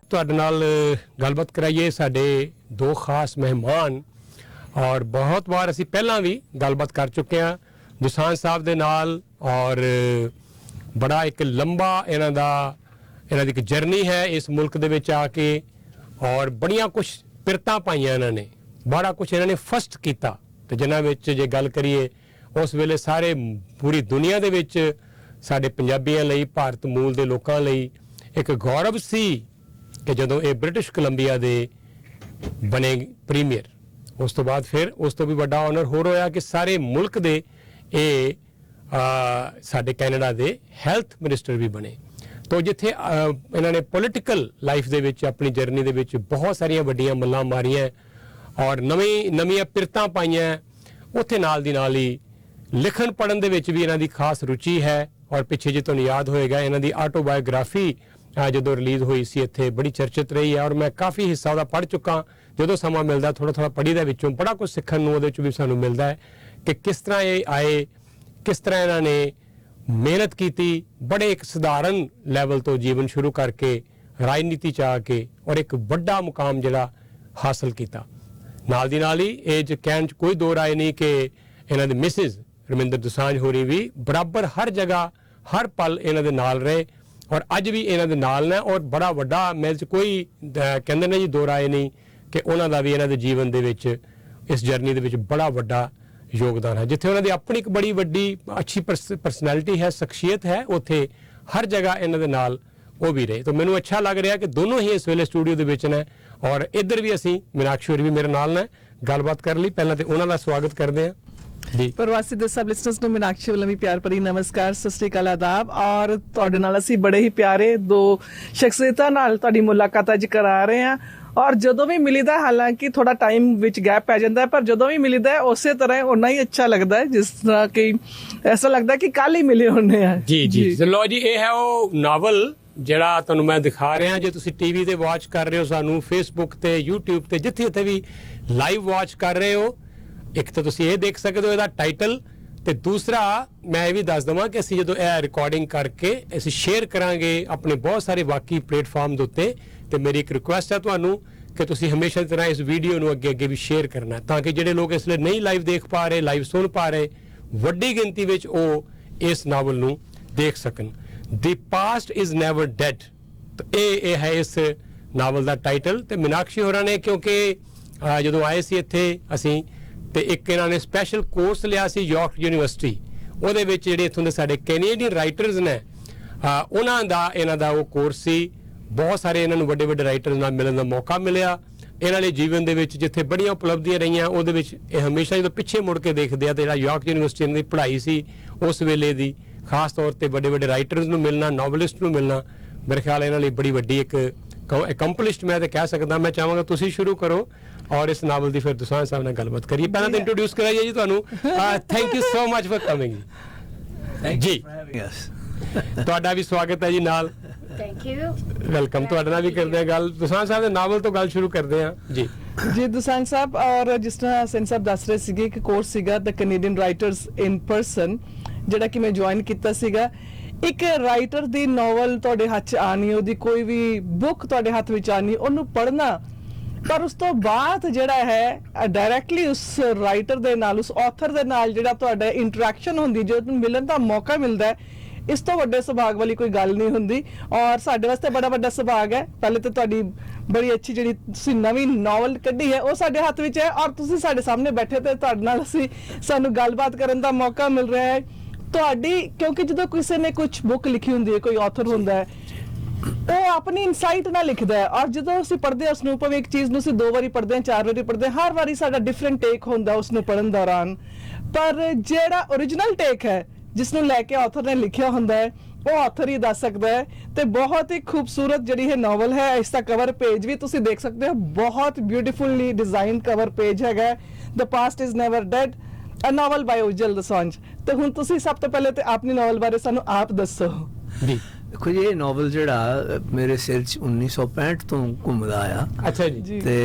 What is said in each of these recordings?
ਤੁਹਾਡੇ ਨਾਲ ਗੱਲਬਾਤ ਕਰਾਈਏ। ਸਾਡੇ ਦੋ ਖਾਸ ਮਹਿਮਾਨ ਔਰ ਬਹੁਤ ਵਾਰ ਅਸੀਂ ਪਹਿਲਾਂ ਵੀ ਗੱਲਬਾਤ ਕਰ ਚੁੱਕੇ ਹਾਂ ਦੁਸਾਂਝ ਸਾਹਿਬ ਦੇ ਨਾਲ, ਔਰ ਬੜਾ ਇੱਕ ਲੰਬਾ ਇਹਨਾਂ ਦੀ ਇੱਕ ਜਰਨੀ ਹੈ ਇਸ ਮੁਲਕ ਦੇ ਵਿੱਚ ਆ ਕੇ, ਔਰ ਬੜੀਆਂ ਕੁਛ ਪਿਰਤਾਂ ਪਾਈਆਂ ਇਹਨਾਂ ਨੇ, ਬੜਾ ਕੁਛ ਇਹਨਾਂ ਨੇ ਫਸਟ ਕੀਤਾ। ਤੇ ਜਿਨ੍ਹਾਂ ਵਿੱਚ ਜੇ ਗੱਲ ਕਰੀਏ ਉਸ ਵੇਲੇ ਸਾਰੇ ਪੂਰੀ ਦੁਨੀਆ ਦੇ ਵਿੱਚ ਸਾਡੇ ਪੰਜਾਬੀਆਂ ਲਈ, ਭਾਰਤ ਮੂਲ ਦੇ ਲੋਕਾਂ ਲਈ ਇੱਕ ਗੌਰਵ ਸੀ ਕਿ ਜਦੋਂ ਇਹ ਬ੍ਰਿਟਿਸ਼ ਕੋਲੰਬੀਆ ਦੇ ਬਣੇ ਪ੍ਰੀਮੀਅਰ, ਉਸ ਤੋਂ ਬਾਅਦ ਫਿਰ ਉਸ ਤੋਂ ਵੀ ਵੱਡਾ ਆਨਰ ਹੋਰ ਹੋਇਆ ਕਿ ਸਾਰੇ ਮੁਲਕ ਦੇ ਇਹ ਸਾਡੇ ਕੈਨੇਡਾ ਦੇ ਹੈਲਥ ਮਿਨਿਸਟਰ ਵੀ ਬਣੇ। ਤੋ ਜਿੱਥੇ ਇਹਨਾਂ ਨੇ ਪੋਲੀਟੀਕਲ ਲਾਈਫ ਦੇ ਵਿੱਚ ਆਪਣੀ ਜਰਨੀ ਦੇ ਵਿੱਚ ਬਹੁਤ ਸਾਰੀਆਂ ਵੱਡੀਆਂ ਮੱਲਾਂ ਮਾਰੀਆਂ ਔਰ ਨਵੀਆਂ ਪਿਰਤਾਂ ਪਾਈਆਂ, ਉੱਥੇ ਨਾਲ ਦੀ ਨਾਲ ਹੀ ਲਿਖਣ ਪੜ੍ਹਨ ਦੇ ਵਿੱਚ ਵੀ ਇਹਨਾਂ ਦੀ ਖਾਸ ਰੁਚੀ ਹੈ। ਔਰ ਪਿੱਛੇ ਜੇ ਤੁਹਾਨੂੰ ਯਾਦ ਹੋਏਗਾ ਇਹਨਾਂ ਦੀ ਆਟੋਬਾਇਓਗ੍ਰਾਫੀ ਜਦੋਂ ਰਿਲੀਜ਼ ਹੋਈ ਸੀ ਇੱਥੇ ਬੜੀ ਚਰਚਿਤ ਰਹੀ ਹੈ, ਔਰ ਮੈਂ ਕਾਫੀ ਹਿੱਸਾ ਉਹਦਾ ਪੜ੍ਹ ਚੁੱਕਾ। ਜਦੋਂ ਸਮਾਂ ਮਿਲਦਾ ਥੋੜ੍ਹਾ ਪੜ੍ਹੀ ਦੇ ਵਿੱਚੋਂ ਬੜਾ ਕੁਝ ਸਿੱਖਣ ਨੂੰ ਉਹਦੇ 'ਚ ਵੀ ਸਾਨੂੰ ਮਿਲਦਾ ਹੈ ਕਿ ਕਿਸ ਤਰ੍ਹਾਂ ਇਹ ਆਏ, ਕਿਸ ਤਰ੍ਹਾਂ ਇਹਨਾਂ ਨੇ ਮਿਹਨਤ ਕੀਤੀ, ਬੜੇ ਇੱਕ ਸਧਾਰਨ ਲੈਵਲ ਤੋਂ ਜੀਵਨ ਸ਼ੁਰੂ ਕਰਕੇ ਰਾਜਨੀਤੀ 'ਚ ਆ ਕੇ ਔਰ ਇੱਕ ਵੱਡਾ ਮੁਕਾਮ ਜਿਹੜਾ ਹਾਸਲ ਕੀਤਾ। ਨਾਲ ਦੀ ਨਾਲ ਹੀ ਇਹ 'ਚ ਕਹਿਣ 'ਚ ਕੋਈ ਦੋ ਰਾਏ ਨਹੀਂ ਕਿ ਇਹਨਾਂ ਦੇ ਮਿਸਿਸ ਰਮਿੰਦਰ ਦੋਸਾਂਝ ਹੋਰੀ ਵੀ ਬਰਾਬਰ ਹਰ ਜਗ੍ਹਾ ਹਰ ਪਲ ਇਹਨਾਂ ਦੇ ਨਾਲ ਰਹੇ ਔਰ ਅੱਜ ਵੀ ਇਹਨਾਂ ਦੇ ਨਾਲ ਨੇ, ਔਰ ਬੜਾ ਵੱਡਾ ਮੇਲ 'ਚ ਕੋਈ ਕਹਿੰਦੇ ਨੇ ਜੀ ਦੋ ਰਾਏ ਨਹੀਂ ਕਿ ਉਹਨਾਂ ਦਾ ਵੀ ਇਹਨਾਂ ਦੇ ਜੀਵਨ ਦੇ ਵਿੱਚ ਇਸ ਜਰਨੀ ਦੇ ਵਿੱਚ ਬੜਾ ਵੱਡਾ ਯੋਗਦਾਨ ਹੈ। ਜਿੱਥੇ ਉਹਨਾਂ ਦੀ ਆਪਣੀ ਇੱਕ ਬੜੀ ਵੱਡੀ ਅੱਛੀ ਪਰਸਨੈਲਿਟੀ ਹੈ, ਸ਼ਖਸੀਅਤ ਹੈ, ਉੱਥੇ ਹਰ ਜਗ੍ਹਾ ਇਹਨਾਂ ਦੇ ਨਾਲ ਉਹ ਵੀ ਰਹੇ। ਤਾਂ ਮੈਨੂੰ ਅੱਛਾ ਲੱਗ ਰਿਹਾ ਕਿ ਦੋਨੋਂ ਹੀ ਇਸ ਵੇਲੇ ਸਟੂਡੀਓ ਦੇ ਵਿੱਚ ਨੇ ਔਰ ਇੱਧਰ ਵੀ ਅਸੀਂ ਮੀਨਾਕਸ਼ੀ ਹੋਰੀ ਵੀ ਮੇਰੇ ਨਾਲ ਨੇ ਗੱਲਬਾਤ ਕਰਨ ਲਈ। ਪਹਿਲਾਂ ਤੇ ਉਹਨਾਂ ਦਾ ਸਵਾਗਤ ਕਰਦੇ ਹਾਂ ਜੀ। ਪ੍ਰਵਾਸੀ ਦੇ ਸਭ ਲਿਸਨਰਸ ਨੂੰ ਮੀਨਾਕਸ਼ੀ ਵੱਲੋਂ ਵੀ ਪਿਆਰ ਭਰੀ ਨਮਸਕਾਰ, ਸਤਿ ਸ਼੍ਰੀ ਅਕਾਲ, ਆਦਾਬ। ਔਰ ਤੁਹਾਡੇ ਨਾਲ ਅਸੀਂ ਬੜੇ ਹੀ ਪਿਆਰੇ ਦੋ ਸ਼ਖਸੀਅਤਾਂ ਨਾਲ ਤੁਹਾਡੀ ਮੁਲਾਕਾਤ ਅੱਜ ਕਰਾ ਰਹੇ ਹਾਂ। ਔਰ ਜਦੋਂ ਵੀ ਮਿਲੀਦਾ, ਹਾਲਾਂਕਿ ਥੋੜਾ ਟਾਈਮ ਵਿੱਚ ਗੈਪ ਪੈ ਜਾਂਦਾ ਹੈ, ਪਰ ਜਦੋਂ ਵੀ ਮਿਲੀਦਾ ਹੈ ਉਸੇ ਤਰ੍ਹਾਂ ਉਨਾ ਹੀ ਅੱਛਾ ਲੱਗਦਾ ਹੈ, ਜਿਸ ਤਰ੍ਹਾਂ ਕਿ ਐਸਾ ਲੱਗਦਾ ਕਿ ਕੱਲ ਹੀ ਮਿਲੇ ਹੁੰਦੇ ਆ। ਜੀ ਲੋ ਜੀ, ਇਹ ਹੈ ਉਹ ਨਾਵਲ ਜਿਹੜਾ ਤੁਹਾਨੂੰ ਮੈਂ ਦਿਖਾ ਰਿਹਾ। ਜੇ ਤੁਸੀਂ ਟੀਵੀ ਤੇ ਵਾਚ ਕਰ ਰਹੇ ਹੋ ਸਾਨੂੰ, ਫੇਸਬੁੱਕ ਤੇ, YouTube ਤੇ, ਜਿੱਥੇ ਵੀ ਲਾਈਵ ਵਾਚ ਕਰ ਰਹੇ ਹੋ, ਇੱਕ ਤਾਂ ਤੁਸੀਂ ਇਹ ਦੇਖ ਸਕਦੇ ਹੋ ਇਹਦਾ ਟਾਈਟਲ, ਤੇ ਦੂਸਰਾ ਮੈਂ ਇਹ ਵੀ ਦੱਸ ਦਵਾਂ ਕਿ ਅਸੀਂ ਜਦੋਂ ਇਹ ਰਿਕਾਰਡਿੰਗ ਕਰਕੇ ਅਸੀਂ ਸ਼ੇਅਰ ਕਰਾਂਗੇ ਆਪਣੇ ਬਹੁਤ ਸਾਰੇ ਬਾਕੀ ਪਲੇਟਫਾਰਮ ਦੇ ਉੱਤੇ, ਤੇ ਮੇਰੀ ਇੱਕ ਰਿਕੁਐਸਟ ਹੈ ਤੁਹਾਨੂੰ ਕਿ ਤੁਸੀਂ ਹਮੇਸ਼ਾ ਦੀ ਤਰ੍ਹਾਂ ਇਸ ਵੀਡੀਓ ਨੂੰ ਅੱਗੇ ਵੀ ਸ਼ੇਅਰ ਕਰਨਾ, ਤਾਂ ਕਿ ਜਿਹੜੇ ਲੋਕ ਇਸ ਲਈ ਨਹੀਂ ਲਾਈਵ ਦੇਖ ਪਾ ਰਹੇ, ਲਾਈਵ ਸੁਣ ਪਾ ਰਹੇ, ਵੱਡੀ ਗਿਣਤੀ ਵਿੱਚ ਉਹ ਇਸ ਨਾਵਲ ਨੂੰ ਦੇਖ ਸਕਣ। ਦੀ ਪਾਸਟ ਇਜ਼ ਨੈਵਰ ਡੈਡ, ਇਹ ਹੈ ਇਸ ਨਾਵਲ ਦਾ ਟਾਈਟਲ। ਤੇ ਮੀਨਾਕਸ਼ੀ ਹੋਰਾਂ ਨੇ ਕਿਉਂਕਿ ਜਦੋਂ ਆਏ ਸੀ ਇੱਥੇ ਅਸੀਂ, ਤੇ ਇੱਕ ਇਹਨਾਂ ਨੇ ਸਪੈਸ਼ਲ ਕੋਰਸ ਲਿਆ ਸੀ ਯਾਰਕ ਯੂਨੀਵਰਸਿਟੀ, ਉਹਦੇ ਵਿੱਚ ਜਿਹੜੇ ਇੱਥੋਂ ਦੇ ਸਾਡੇ ਕੈਨੇਡੀਅਨ ਰਾਈਟਰਸ ਨੇ ਇਹਨਾਂ ਦਾ ਉਹ ਕੋਰਸ ਸੀ। ਬਹੁਤ ਸਾਰੇ ਇਹਨਾਂ ਨੂੰ ਵੱਡੇ ਰਾਈਟਰਸ ਨਾਲ ਮਿਲਣ ਦਾ ਮੌਕਾ ਮਿਲਿਆ। ਇਹਨਾਂ ਦੇ ਜੀਵਨ ਦੇ ਵਿੱਚ ਜਿੱਥੇ ਬੜੀਆਂ ਉਪਲਬਧੀਆਂ ਰਹੀਆਂ, ਉਹਦੇ ਵਿੱਚ ਇਹ ਹਮੇਸ਼ਾ ਜਦੋਂ ਪਿੱਛੇ ਮੁੜ ਕੇ ਦੇਖਦੇ ਆ ਤੇ ਜਿਹੜਾ ਯਾਰਕ ਯੂਨੀਵਰਸਿਟੀ ਦੀ ਪੜ੍ਹਾਈ ਸੀ ਉਸ ਵੇਲੇ ਦੀ, ਖਾਸ ਤੌਰ ਤੇ ਵੱਡੇ ਰਾਈਟਰਸ ਨੂੰ ਮਿਲਣਾ, ਨੋਵਲਿਸਟ ਨੂੰ ਮਿਲਣਾ, ਮੇਰੇ ਖਿਆਲ ਇਹਨਾਂ ਲਈ ਬੜੀ ਵੱਡੀ ਇੱਕ ਅਕੰਪਲਿਸ਼ਡ ਮੈਂ ਤਾਂ ਕਹਿ ਸਕਦਾ। ਮੈਂ ਚਾਹਾਂਗਾ ਤੁਸੀਂ ਸ਼ੁਰੂ ਕਰੋ ਔਰ ਇਸ ਨਾਵਲ ਦੀ ਫਿਰ ਦੋਸਾਂਝ ਸਾਹਿਬ ਨਾਲ ਗੱਲਬਾਤ ਕਰੀਏ। ਪਹਿਲਾਂ ਤਾਂ ਇੰਟਰੋਡਿਊਸ ਕਰਾਈਏ ਜੀ ਤੁਹਾਨੂੰ। Thank you so much for coming ਜੀ। ਤੁਹਾਡਾ ਵੀ ਸਵਾਗਤ ਹੈ ਜੀ ਨਾਲ। Thank you, welcome. ਤੁਹਾਡੇ ਨਾਲ ਵੀ ਕਰਦੇ ਹਾਂ ਗੱਲ। ਦੋਸਾਂਝ ਸਾਹਿਬ ਦੇ ਨਾਵਲ ਤੋਂ ਗੱਲ ਸ਼ੁਰੂ ਕਰਦੇ ਹਾਂ ਜੀ। ਦੋਸਾਂਝ ਸਾਹਿਬ, ਔਰ ਜਿਸ ਤਰ੍ਹਾਂ ਸੈਨ ਸਾਹਿਬ ਦੱਸ ਰਹੇ ਸੀਗੇ ਕਿ ਕੋਰਸ ਸੀਗਾ ਦ ਕੈਨੇਡੀਅਨ ਰਾਈਟਰਸ ਇਨ ਪਰਸਨ, ਜਿਹੜਾ ਕਿ ਮੈਂ ਜੁਆਇਨ ਕੀਤਾ ਸੀਗਾ। ਇੱਕ ਰਾਈਟਰ ਦੀ ਨਾਵਲ ਤੁਹਾਡੇ ਹੱਥ 'ਚ ਆਣੀ, ਉਹਦੀ ਕੋਈ ਵੀ ਬੁੱਕ ਤੁਹਾਡੇ ਹੱਥ ਵਿੱਚ ਆਣੀ, ਉਹਨੂੰ ਪੜ੍ਹਨਾ, ਪਰ ਉਸ ਤੋਂ ਬਾਅਦ ਜਿਹੜਾ ਹੈ ਡਾਇਰੈਕਟਲੀ ਉਸ ਰਾਈਟਰ ਦੇ ਨਾਲ, ਉਸ ਆਥਰ ਦੇ ਨਾਲ ਜਿਹੜਾ ਤੁਹਾਡਾ ਇੰਟਰੈਕਸ਼ਨ ਹੁੰਦੀ, ਜੋ ਮਿਲਣ ਦਾ ਮੌਕਾ ਮਿਲਦਾ ਹੈ, ਇਸ ਤੋਂ ਵੱਡੇ ਸੁਭਾਗ ਵਾਲੀ ਕੋਈ ਗੱਲ ਨਹੀਂ ਹੁੰਦੀ। ਔਰ ਸਾਡੇ ਵਾਸਤੇ ਬੜਾ ਵੱਡਾ ਸੁਭਾਗ ਹੈ। ਪਹਿਲੇ ਤਾਂ ਤੁਹਾਡੀ ਬੜੀ ਅੱਛੀ ਜਿਹੜੀ ਤੁਸੀਂ ਨਵੀਂ ਨਾਵਲ ਕੱਢੀ ਹੈ ਉਹ ਸਾਡੇ ਹੱਥ ਵਿੱਚ ਹੈ, ਔਰ ਤੁਸੀਂ ਸਾਡੇ ਸਾਹਮਣੇ ਬੈਠੇ ਤੇ ਤੁਹਾਡੇ ਨਾਲ ਸਾਨੂੰ ਗੱਲਬਾਤ ਕਰਨ ਦਾ ਮੌਕਾ ਮਿਲ ਰਿਹਾ ਹੈ ਤੁਹਾਡੀ। ਕਿਉਂਕਿ ਜਦੋਂ ਕਿਸੇ ਨੇ ਕੁਝ ਬੁੱਕ ਲਿਖੀ ਹੁੰਦੀ ਹੈ, ਕੋਈ ਆਥਰ ਹੁੰਦਾ ਹੈ, ਉਹ ਆਪਣੀ ਇਨਸਾਈਟ ਨਾਲ ਲਿਖਦਾ ਹੈ, ਔਰ ਜਦੋਂ ਅਸੀਂ ਪੜ੍ਹਦੇ ਹਾਂ ਉਸਨੂੰ, ਭਾਵੇਂ ਇੱਕ ਚੀਜ਼ ਨੂੰ ਅਸੀਂ 2 ਵਾਰੀ ਪੜ੍ਹਦੇ ਹਾਂ, 4 ਵਾਰੀ ਪੜ੍ਹਦੇ ਹਾਂ, ਹਰ ਵਾਰੀ ਸਾਡਾ ਡਿਫਰੈਂਟ ਟੇਕ ਹੁੰਦਾ ਉਸਨੂੰ ਪੜ੍ਹਨ ਦੌਰਾਨ। ਪਰ ਜਿਹੜਾ ਓਰੀਜਨਲ ਟੇਕ ਹੈ, ਜਿਸ ਨੂੰ ਲੈ ਕੇ ਆਥਰ ਨੇ ਲਿਖਿਆ ਹੁੰਦਾ ਹੈ, ਉਹ ਆਥਰ ਹੀ ਦੱਸ ਸਕਦਾ ਹੈ। ਤੇ ਬਹੁਤ ਹੀ ਖੂਬਸੂਰਤ ਜਿਹੜੀ ਇਹ ਨਾਵਲ ਹੈ, ਇਸ ਦਾ ਕਵਰ ਪੇਜ ਵੀ ਤੁਸੀਂ ਦੇਖ ਸਕਦੇ ਹੋ, ਬਹੁਤ ਬਿਊਟੀਫੁਲੀ ਡਿਜ਼ਾਈਨ ਕਵਰ ਪੇਜ ਹੈਗਾ। The past is never dead, a novel by Ujjal Dosanjh. ਤੇ ਹੁਣ ਤੁਸੀਂ ਸਭ ਤੋਂ ਪਹਿਲੇ ਤੇ ਆਪਣੀ ਨਾਵਲ ਬਾਰੇ ਸਾਨੂੰ ਆਪ ਦੱਸੋ ਜੀ। ਦੇਖੋ ਜੀ, ਇਹ ਨਾਵਲ ਜਿਹੜਾ ਮੇਰੇ ਸਿਰ 'ਚ 1965 ਤੋਂ ਘੁੰਮਦਾ ਆ। ਅੱਛਾ ਜੀ। ਤੇ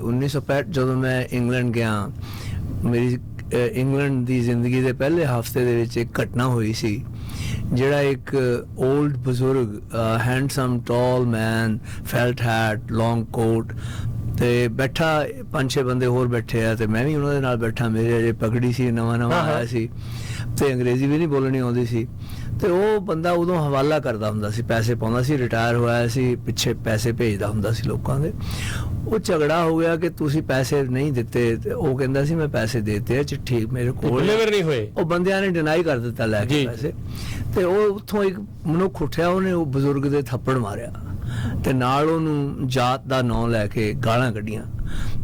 1965 ਜਦੋਂ ਮੈਂ ਇੰਗਲੈਂਡ ਗਿਆ, ਮੇਰੀ ਇੰਗਲੈਂਡ ਦੀ ਜ਼ਿੰਦਗੀ ਦੇ ਪਹਿਲੇ ਹਫ਼ਤੇ ਦੇ ਵਿੱਚ ਇੱਕ ਘਟਨਾ ਹੋਈ ਸੀ ਜਿਹੜਾ ਇੱਕ 올ਡ ਬਜ਼ੁਰਗ ਹੈਂਡਸਮ ਟਾਲ ਮੈਨ, ਫੈਲਟ ਹੈਟ, ਲੌਂਗ ਕੋਟ, ਤੇ ਬੈਠਾ 5-6 ਬੰਦੇ ਹੋਰ ਬੈਠੇ ਆ ਤੇ ਮੈਂ ਵੀ ਉਹਨਾਂ ਦੇ ਨਾਲ ਬੈਠਾ। ਮੇਰੇ ਅਜੇ ਪਗੜੀ ਸੀ, ਨਵਾਂ ਆਇਆ ਸੀ ਤੇ ਅੰਗਰੇਜ਼ੀ ਵੀ ਨਹੀਂ ਬੋਲਣੀ ਆਉਂਦੀ ਸੀ। ਤੇ ਉਹ ਬੰਦਾ ਉਦੋਂ ਹਵਾਲਾ ਕਰਦਾ ਹੁੰਦਾ ਸੀ, ਪੈਸੇ ਪਾਉਂਦਾ ਸੀ, ਰਿਟਾਇਰ ਹੋਇਆ ਸੀ, ਪਿੱਛੇ ਪੈਸੇ ਭੇਜਦਾ ਹੁੰਦਾ ਸੀ ਲੋਕਾਂ ਦੇ। ਉਹ ਝਗੜਾ ਹੋ ਗਿਆ ਕਿ ਤੁਸੀਂ ਪੈਸੇ ਨਹੀਂ ਦਿੱਤੇ, ਤੇ ਉਹ ਕਹਿੰਦਾ ਸੀ ਮੈਂ ਪੈਸੇ ਦੇਤੇ ਆ, ਚਿੱਠੀ ਮੇਰੇ ਕੋਲ ਡਿਲੀਵਰ ਨਹੀਂ ਹੋਏ। ਉਹ ਬੰਦਿਆਂ ਨੇ ਡਿਨਾਈ ਕਰ ਦਿੱਤਾ ਲੈ ਕੇ ਪੈਸੇ। ਤੇ ਉਹ ਉੱਥੋਂ ਇੱਕ ਮਨੁੱਖ ਉੱਠਿਆ, ਉਹਨੇ ਉਹ ਬਜ਼ੁਰਗ ਦੇ ਥੱਪੜ ਮਾਰਿਆ ਤੇ ਨਾਲ ਉਹਨੂੰ ਜਾਤ ਦਾ ਨਾਂ ਲੈ ਕੇ ਗਾਲਾਂ ਕੱਢੀਆਂ।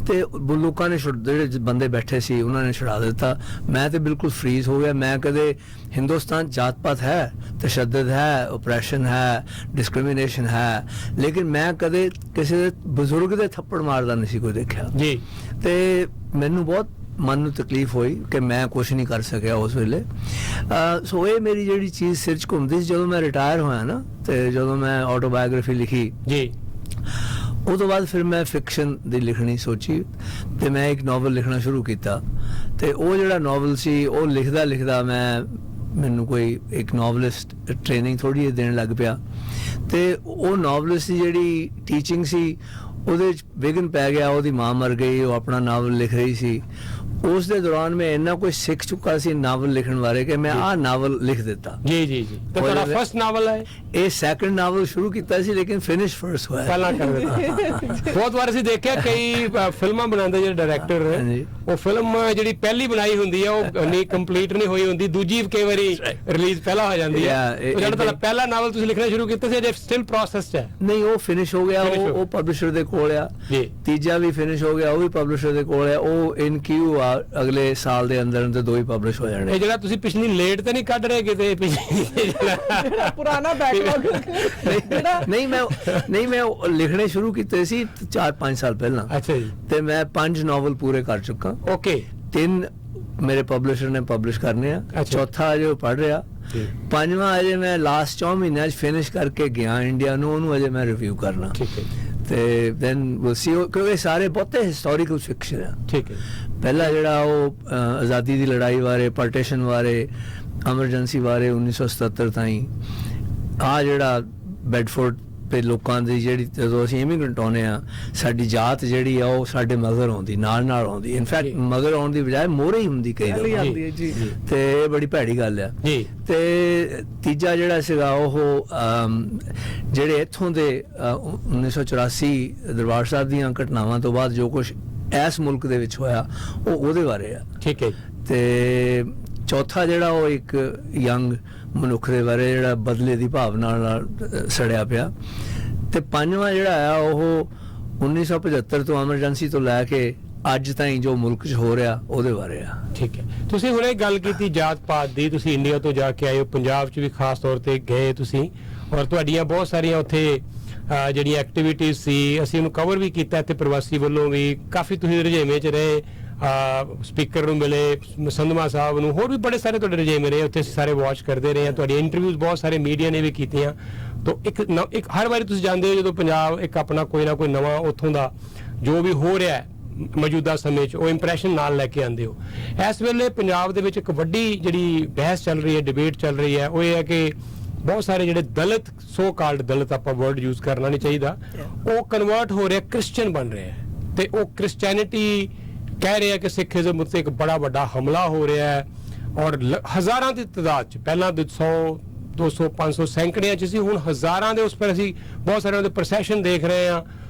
ਤੇ ਲੋਕਾਂ ਨੇ ਜਿਹੜੇ ਬੰਦੇ ਬੈਠੇ ਸੀ ਉਹਨਾਂ ਨੇ ਛੁਡਾ ਦਿੱਤਾ। ਮੈਂ ਤੇ ਬਿਲਕੁਲ ਫਰੀਜ਼ ਹੋ ਗਿਆ। ਮੈਂ ਕਦੇ ਹਿੰਦੁਸਤਾਨ ਜਾਤ ਪਾਤ ਹੈ, ਤਸ਼ੱਦਦ ਹੈ, ਓਪਰੈਸ਼ਨ ਹੈ, ਡਿਸਕ੍ਰਿਮੀਨੇਸ਼ਨ ਹੈ, ਲੇਕਿਨ ਮੈਂ ਕਦੇ ਕਿਸੇ ਦੇ ਬਜ਼ੁਰਗ ਦੇ ਥੱਪੜ ਮਾਰਦਾ ਨਹੀਂ ਸੀ ਕੋਈ ਦੇਖਿਆ ਜੀ। ਤੇ ਮੈਨੂੰ ਬਹੁਤ ਮਨ ਨੂੰ ਤਕਲੀਫ ਹੋਈ ਕਿ ਮੈਂ ਕੁਛ ਨਹੀਂ ਕਰ ਸਕਿਆ ਉਸ ਵੇਲੇ। ਸੋ ਇਹ ਮੇਰੀ ਜਿਹੜੀ ਚੀਜ਼ ਸਿਰ 'ਚ ਘੁੰਮਦੀ ਸੀ। ਜਦੋਂ ਮੈਂ ਰਿਟਾਇਰ ਹੋਇਆ ਨਾ, ਤੇ ਜਦੋਂ ਮੈਂ ਆਟੋਬਾਇਓਗ੍ਰਾਫੀ ਲਿਖੀ ਜੀ, ਉਹ ਤੋਂ ਬਾਅਦ ਫਿਰ ਮੈਂ ਫਿਕਸ਼ਨ ਦੀ ਲਿਖਣੀ ਸੋਚੀ ਤੇ ਮੈਂ ਇੱਕ ਨਾਵਲ ਲਿਖਣਾ ਸ਼ੁਰੂ ਕੀਤਾ। ਤੇ ਉਹ ਜਿਹੜਾ ਨਾਵਲ ਸੀ ਉਹ ਲਿਖਦਾ ਮੈਨੂੰ ਕੋਈ ਇੱਕ ਨਾਵਲਿਸਟ ਟ੍ਰੇਨਿੰਗ ਥੋੜੀ ਜਿਹੀ ਦੇਣ ਲੱਗ ਪਿਆ। ਤੇ ਉਹ ਨਾਵਲਿਸਟ ਦੀ ਜਿਹੜੀ ਟੀਚਿੰਗ ਸੀ ਉਹਦੇ 'ਚ ਵਿਘਨ ਪੈ ਗਿਆ। ਉਹਦੀ ਮਾਂ ਮਰ ਗਈ, ਉਹ ਆਪਣਾ ਨਾਵਲ ਲਿਖ ਰਹੀ ਸੀ। ਉਸ ਦੇ ਦੌਰਾਨ ਮੈਂ ਇੰਨਾ ਕੁਝ ਸਿੱਖ ਚੁੱਕਾ ਸੀ ਨਾਵਲ ਲਿਖਣ ਬਾਰੇ ਕਿ ਮੈਂ ਆਹ ਨਾਵਲ ਲਿਖ ਦਿੱਤਾ। ਜੀ ਜੀ ਜੀ। ਤੇ ਤੁਹਾਡਾ ਫਰਸਟ ਨਾਵਲ ਹੈ ਇਹ? ਸੈਕੰਡ ਨਾਵਲ ਸ਼ੁਰੂ ਕੀਤਾ ਸੀ ਲੇਕਿਨ ਫਿਨਿਸ਼ ਫਰਸਟ ਹੋਇਆ, ਪਹਿਲਾਂ ਕਰ ਦਿੱਤਾ। ਬਹੁਤ ਵਾਰ ਅਸੀਂ ਦੇਖਿਆ ਕਈ ਫਿਲਮਾਂ ਬਣਾਉਂਦੇ ਜਿਹੜੇ ਡਾਇਰੈਕਟਰ ਉਹ ਫਿਲਮ ਜਿਹੜੀ ਪਹਿਲੀ ਬਣਾਈ ਹੁੰਦੀ ਹੈ ਉਹ ਨਹੀਂ ਕੰਪਲੀਟ ਨਹੀਂ ਹੋਈ ਹੁੰਦੀ, ਦੂਜੀ ਕਈ ਵਾਰੀ ਰਿਲੀਜ਼ ਪਹਿਲਾਂ ਹੋ ਜਾਂਦੀ ਹੈ। ਜਿਹੜਾ ਤੁਹਾਡਾ ਪਹਿਲਾ ਨਾਵਲ ਤੁਸੀਂ ਲਿਖਣਾ ਸ਼ੁਰੂ ਕੀਤਾ ਸੀ ਅਜੇ ਸਟਿਲ ਪ੍ਰੋਸੈਸ 'ਚ ਹੈ? ਨਹੀਂ, ਉਹ ਫਿਨਿਸ਼ ਹੋ ਗਿਆ, ਉਹ ਪਬਲਿਸ਼ਰ ਦੇ ਕੋਲ ਆ। ਤੀਜਾ ਵੀ ਫਿਨਿਸ਼ ਹੋ ਗਿਆ, ਉਹ ਵੀ ਪਬਲਿਸ਼ਰ ਦੇ ਕੋਲ ਆ। ਉਹ ਇਨ ਕਿਊ ਆ, ਅਗਲੇ ਸਾਲ ਦੇ ਅੰਦਰ ਅੰਦਰ 2 ਹੀ ਪਬਲਿਸ਼ ਹੋ ਜਾਣੇ। ਇਹ ਜਿਹੜਾ ਤੁਸੀਂ ਪਿਛਲੀ ਲੇਟ ਤੇ ਨਹੀਂ ਕੱਢ ਰਹੇ ਕਿਤੇ ਪੁਰਾਣਾ ਬੈਕਲੌਗ? ਨਹੀਂ, ਮੈਂ ਲਿਖਣੇ ਸ਼ੁਰੂ ਕੀਤੇ ਸੀ 4-5 ਸਾਲ ਪਹਿਲਾਂ। ਅੱਛਾ ਜੀ। ਤੇ ਮੈਂ 5 ਨਾਵਲ ਪੂਰੇ ਕਰ ਚੁੱਕਾ। ਓਕੇ। 3 ਮੇਰੇ ਪਬਲਿਸ਼ਰ ਨੇ ਪਬਲਿਸ਼ ਕਰਨੇ ਆ, ਚੌਥਾ ਅਜੇ ਉਹ ਪੜ੍ਹ ਰਿਹਾ, 5ਵਾਂ ਅਜੇ ਮੈਂ ਲਾਸਟ 4 ਮਹੀਨਿਆਂ 'ਚ ਫਿਨਿਸ਼ ਕਰਕੇ ਗਿਆ ਇੰਡੀਆ ਨੂੰ, ਉਹਨੂੰ ਅਜੇ ਮੈਂ ਰਿਵਿਊ ਕਰਨਾ। ਠੀਕ ਹੈ। ਤੇ ਦੈਨ ਵਿਲ ਸੀ, ਕਿਉਂਕਿ ਸਾਰੇ ਬਹੁਤੇ ਹਿਸਟੋਰੀਕਲ ਫਿਕਸ਼ਨ ਆ। ਠੀਕ ਹੈ। ਪਹਿਲਾ ਜਿਹੜਾ ਉਹ ਆਜ਼ਾਦੀ ਦੀ ਲੜਾਈ ਬਾਰੇ, ਪਾਰਟੀਸ਼ਨ ਬਾਰੇ, ਐਮਰਜੈਂਸੀ ਬਾਰੇ 1977 ਤਾਈਂ। ਆ ਜਿਹੜਾ ਬੈਡਫੋਰਡ ਤੇ ਲੋਕਾਂ ਦੀ ਜਿਹੜੀ ਜਦੋਂ ਅਸੀਂ ਇਮੀਗ੍ਰੈਂਟ ਆਉਂਦੇ ਆ, ਸਾਡੀ ਜਾਤ ਜਿਹੜੀ ਆ ਉਹ ਸਾਡੇ ਮਗਰ ਆਉਂਦੀ, ਨਾਲ ਆਉਂਦੀ। ਇਨਫੈਕਟ ਮਗਰ ਆਉਣ ਦੀ ਬਜਾਏ ਮੋਹਰੇ ਹੀ ਹੁੰਦੀ ਕਈ ਵਾਰ, ਤੇ ਇਹ ਬੜੀ ਭੈੜੀ ਗੱਲ ਆ। ਤੇ ਤੀਜਾ ਜਿਹੜਾ ਸੀਗਾ ਉਹ ਜਿਹੜੇ ਇੱਥੋਂ ਦੇ 1984 ਦਰਬਾਰ ਸਾਹਿਬ ਦੀਆਂ ਘਟਨਾਵਾਂ ਤੋਂ ਬਾਅਦ ਜੋ ਕੁਝ ਇਸ ਮੁਲਕ ਦੇ ਵਿੱਚ ਹੋਇਆ ਉਹਦੇ ਬਾਰੇ ਆ। ਠੀਕ ਹੈ। ਤੇ ਚੌਥਾ ਜਿਹੜਾ ਉਹ ਇੱਕ ਯੰਗ ਮਨੁੱਖ ਦੇ ਬਾਰੇ ਜਿਹੜਾ ਬਦਲੇ ਦੀ ਭਾਵਨਾ ਨਾਲ ਸੜਿਆ ਪਿਆ। ਤੇ 5ਵਾਂ ਜਿਹੜਾ ਆ ਉਹ 1975 ਤੋਂ ਐਮਰਜੈਂਸੀ ਤੋਂ ਲੈ ਕੇ ਅੱਜ ਤਾਈਂ ਜੋ ਮੁਲਕ 'ਚ ਹੋ ਰਿਹਾ ਉਹਦੇ ਬਾਰੇ ਆ। ਠੀਕ ਹੈ। ਤੁਸੀਂ ਹੁਣੇ ਗੱਲ ਕੀਤੀ ਜਾਤ ਪਾਤ ਦੀ, ਤੁਸੀਂ ਇੰਡੀਆ ਤੋਂ ਜਾ ਕੇ ਆਏ ਹੋ, ਪੰਜਾਬ 'ਚ ਵੀ ਖਾਸ ਤੌਰ ਤੇ ਗਏ ਤੁਸੀਂ, ਔਰ ਤੁਹਾਡੀਆਂ ਬਹੁਤ ਸਾਰੀਆਂ ਉੱਥੇ ਜਿਹੜੀਆਂ ਐਕਟੀਵਿਟੀਜ਼ ਸੀ ਅਸੀਂ ਉਹਨੂੰ ਕਵਰ ਵੀ ਕੀਤਾ ਇੱਥੇ ਪ੍ਰਵਾਸੀ ਵੱਲੋਂ ਵੀ। ਕਾਫੀ ਤੁਸੀਂ ਰੁਝੇਵੇਂ 'ਚ ਰਹੇ, ਸਪੀਕਰ ਨੂੰ ਮਿਲੇ, ਸੰਧਮਾ ਸਾਹਿਬ ਨੂੰ, ਹੋਰ ਵੀ ਬੜੇ ਸਾਰੇ ਤੁਹਾਡੇ ਰੁਝੇਵੇਂ ਰਹੇ ਉੱਥੇ, ਸਾਰੇ ਵਾਚ ਕਰਦੇ ਰਹੇ ਹਾਂ। ਤੁਹਾਡੀਆਂ ਇੰਟਰਵਿਊਜ਼ ਬਹੁਤ ਸਾਰੇ ਮੀਡੀਆ ਨੇ ਵੀ ਕੀਤੀਆਂ। ਤਾਂ ਇੱਕ ਹਰ ਵਾਰੀ ਤੁਸੀਂ ਜਾਂਦੇ ਹੋ ਜਦੋਂ ਪੰਜਾਬ ਇੱਕ ਆਪਣਾ ਕੋਈ ਨਾ ਕੋਈ ਨਵਾਂ ਉੱਥੋਂ ਦਾ ਜੋ ਵੀ ਹੋ ਰਿਹਾ ਹੈ ਮੌਜੂਦਾ ਸਮੇਂ 'ਚ ਉਹ ਇੰਪ੍ਰੈਸ਼ਨ ਨਾਲ ਲੈ ਕੇ ਆਉਂਦੇ ਹੋ। ਇਸ ਵੇਲੇ ਪੰਜਾਬ ਦੇ ਵਿੱਚ ਇੱਕ ਵੱਡੀ ਜਿਹੜੀ ਬਹਿਸ ਚੱਲ ਰਹੀ ਹੈ, ਡਿਬੇਟ ਚੱਲ ਰਹੀ ਹੈ, ਉਹ ਇਹ ਹੈ ਕਿ ਬਹੁਤ ਸਾਰੇ ਜਿਹੜੇ ਦਲਿਤ, ਸੋ ਕਾਲਡ ਦਲਿਤ, ਆਪਾਂ ਵਰਡ ਯੂਜ਼ ਕਰਨਾ ਨਹੀਂ ਚਾਹੀਦਾ, ਉਹ ਕਨਵਰਟ ਹੋ ਰਿਹਾ, ਕ੍ਰਿਸਚੀਅਨ ਬਣ ਰਿਹਾ ਹੈ। ਤੇ ਉਹ ਕ੍ਰਿਸਚੈਨਿਟੀ ਕਹਿ ਰਿਹਾ ਕਿ ਸਿੱਖੀਜ਼ਮ ਉੱਤੇ ਇੱਕ ਬੜਾ ਵੱਡਾ ਹਮਲਾ ਹੋ ਰਿਹਾ ਹੈ, ਔਰ ਹਜ਼ਾਰਾਂ ਦੀ ਤਾਦਾਦ 'ਚ, ਪਹਿਲਾਂ 100, 200, 500 ਸੈਂਕੜਿਆਂ 'ਚ ਸੀ, ਹੁਣ ਹਜ਼ਾਰਾਂ ਦੇ ਉਸ ਪਰ ਅਸੀਂ ਬਹੁਤ ਸਾਰੇ ਉਹਦੇ ਪ੍ਰੋਸੈਸ਼ਨ ਦੇਖ ਰਹੇ ਹਾਂ,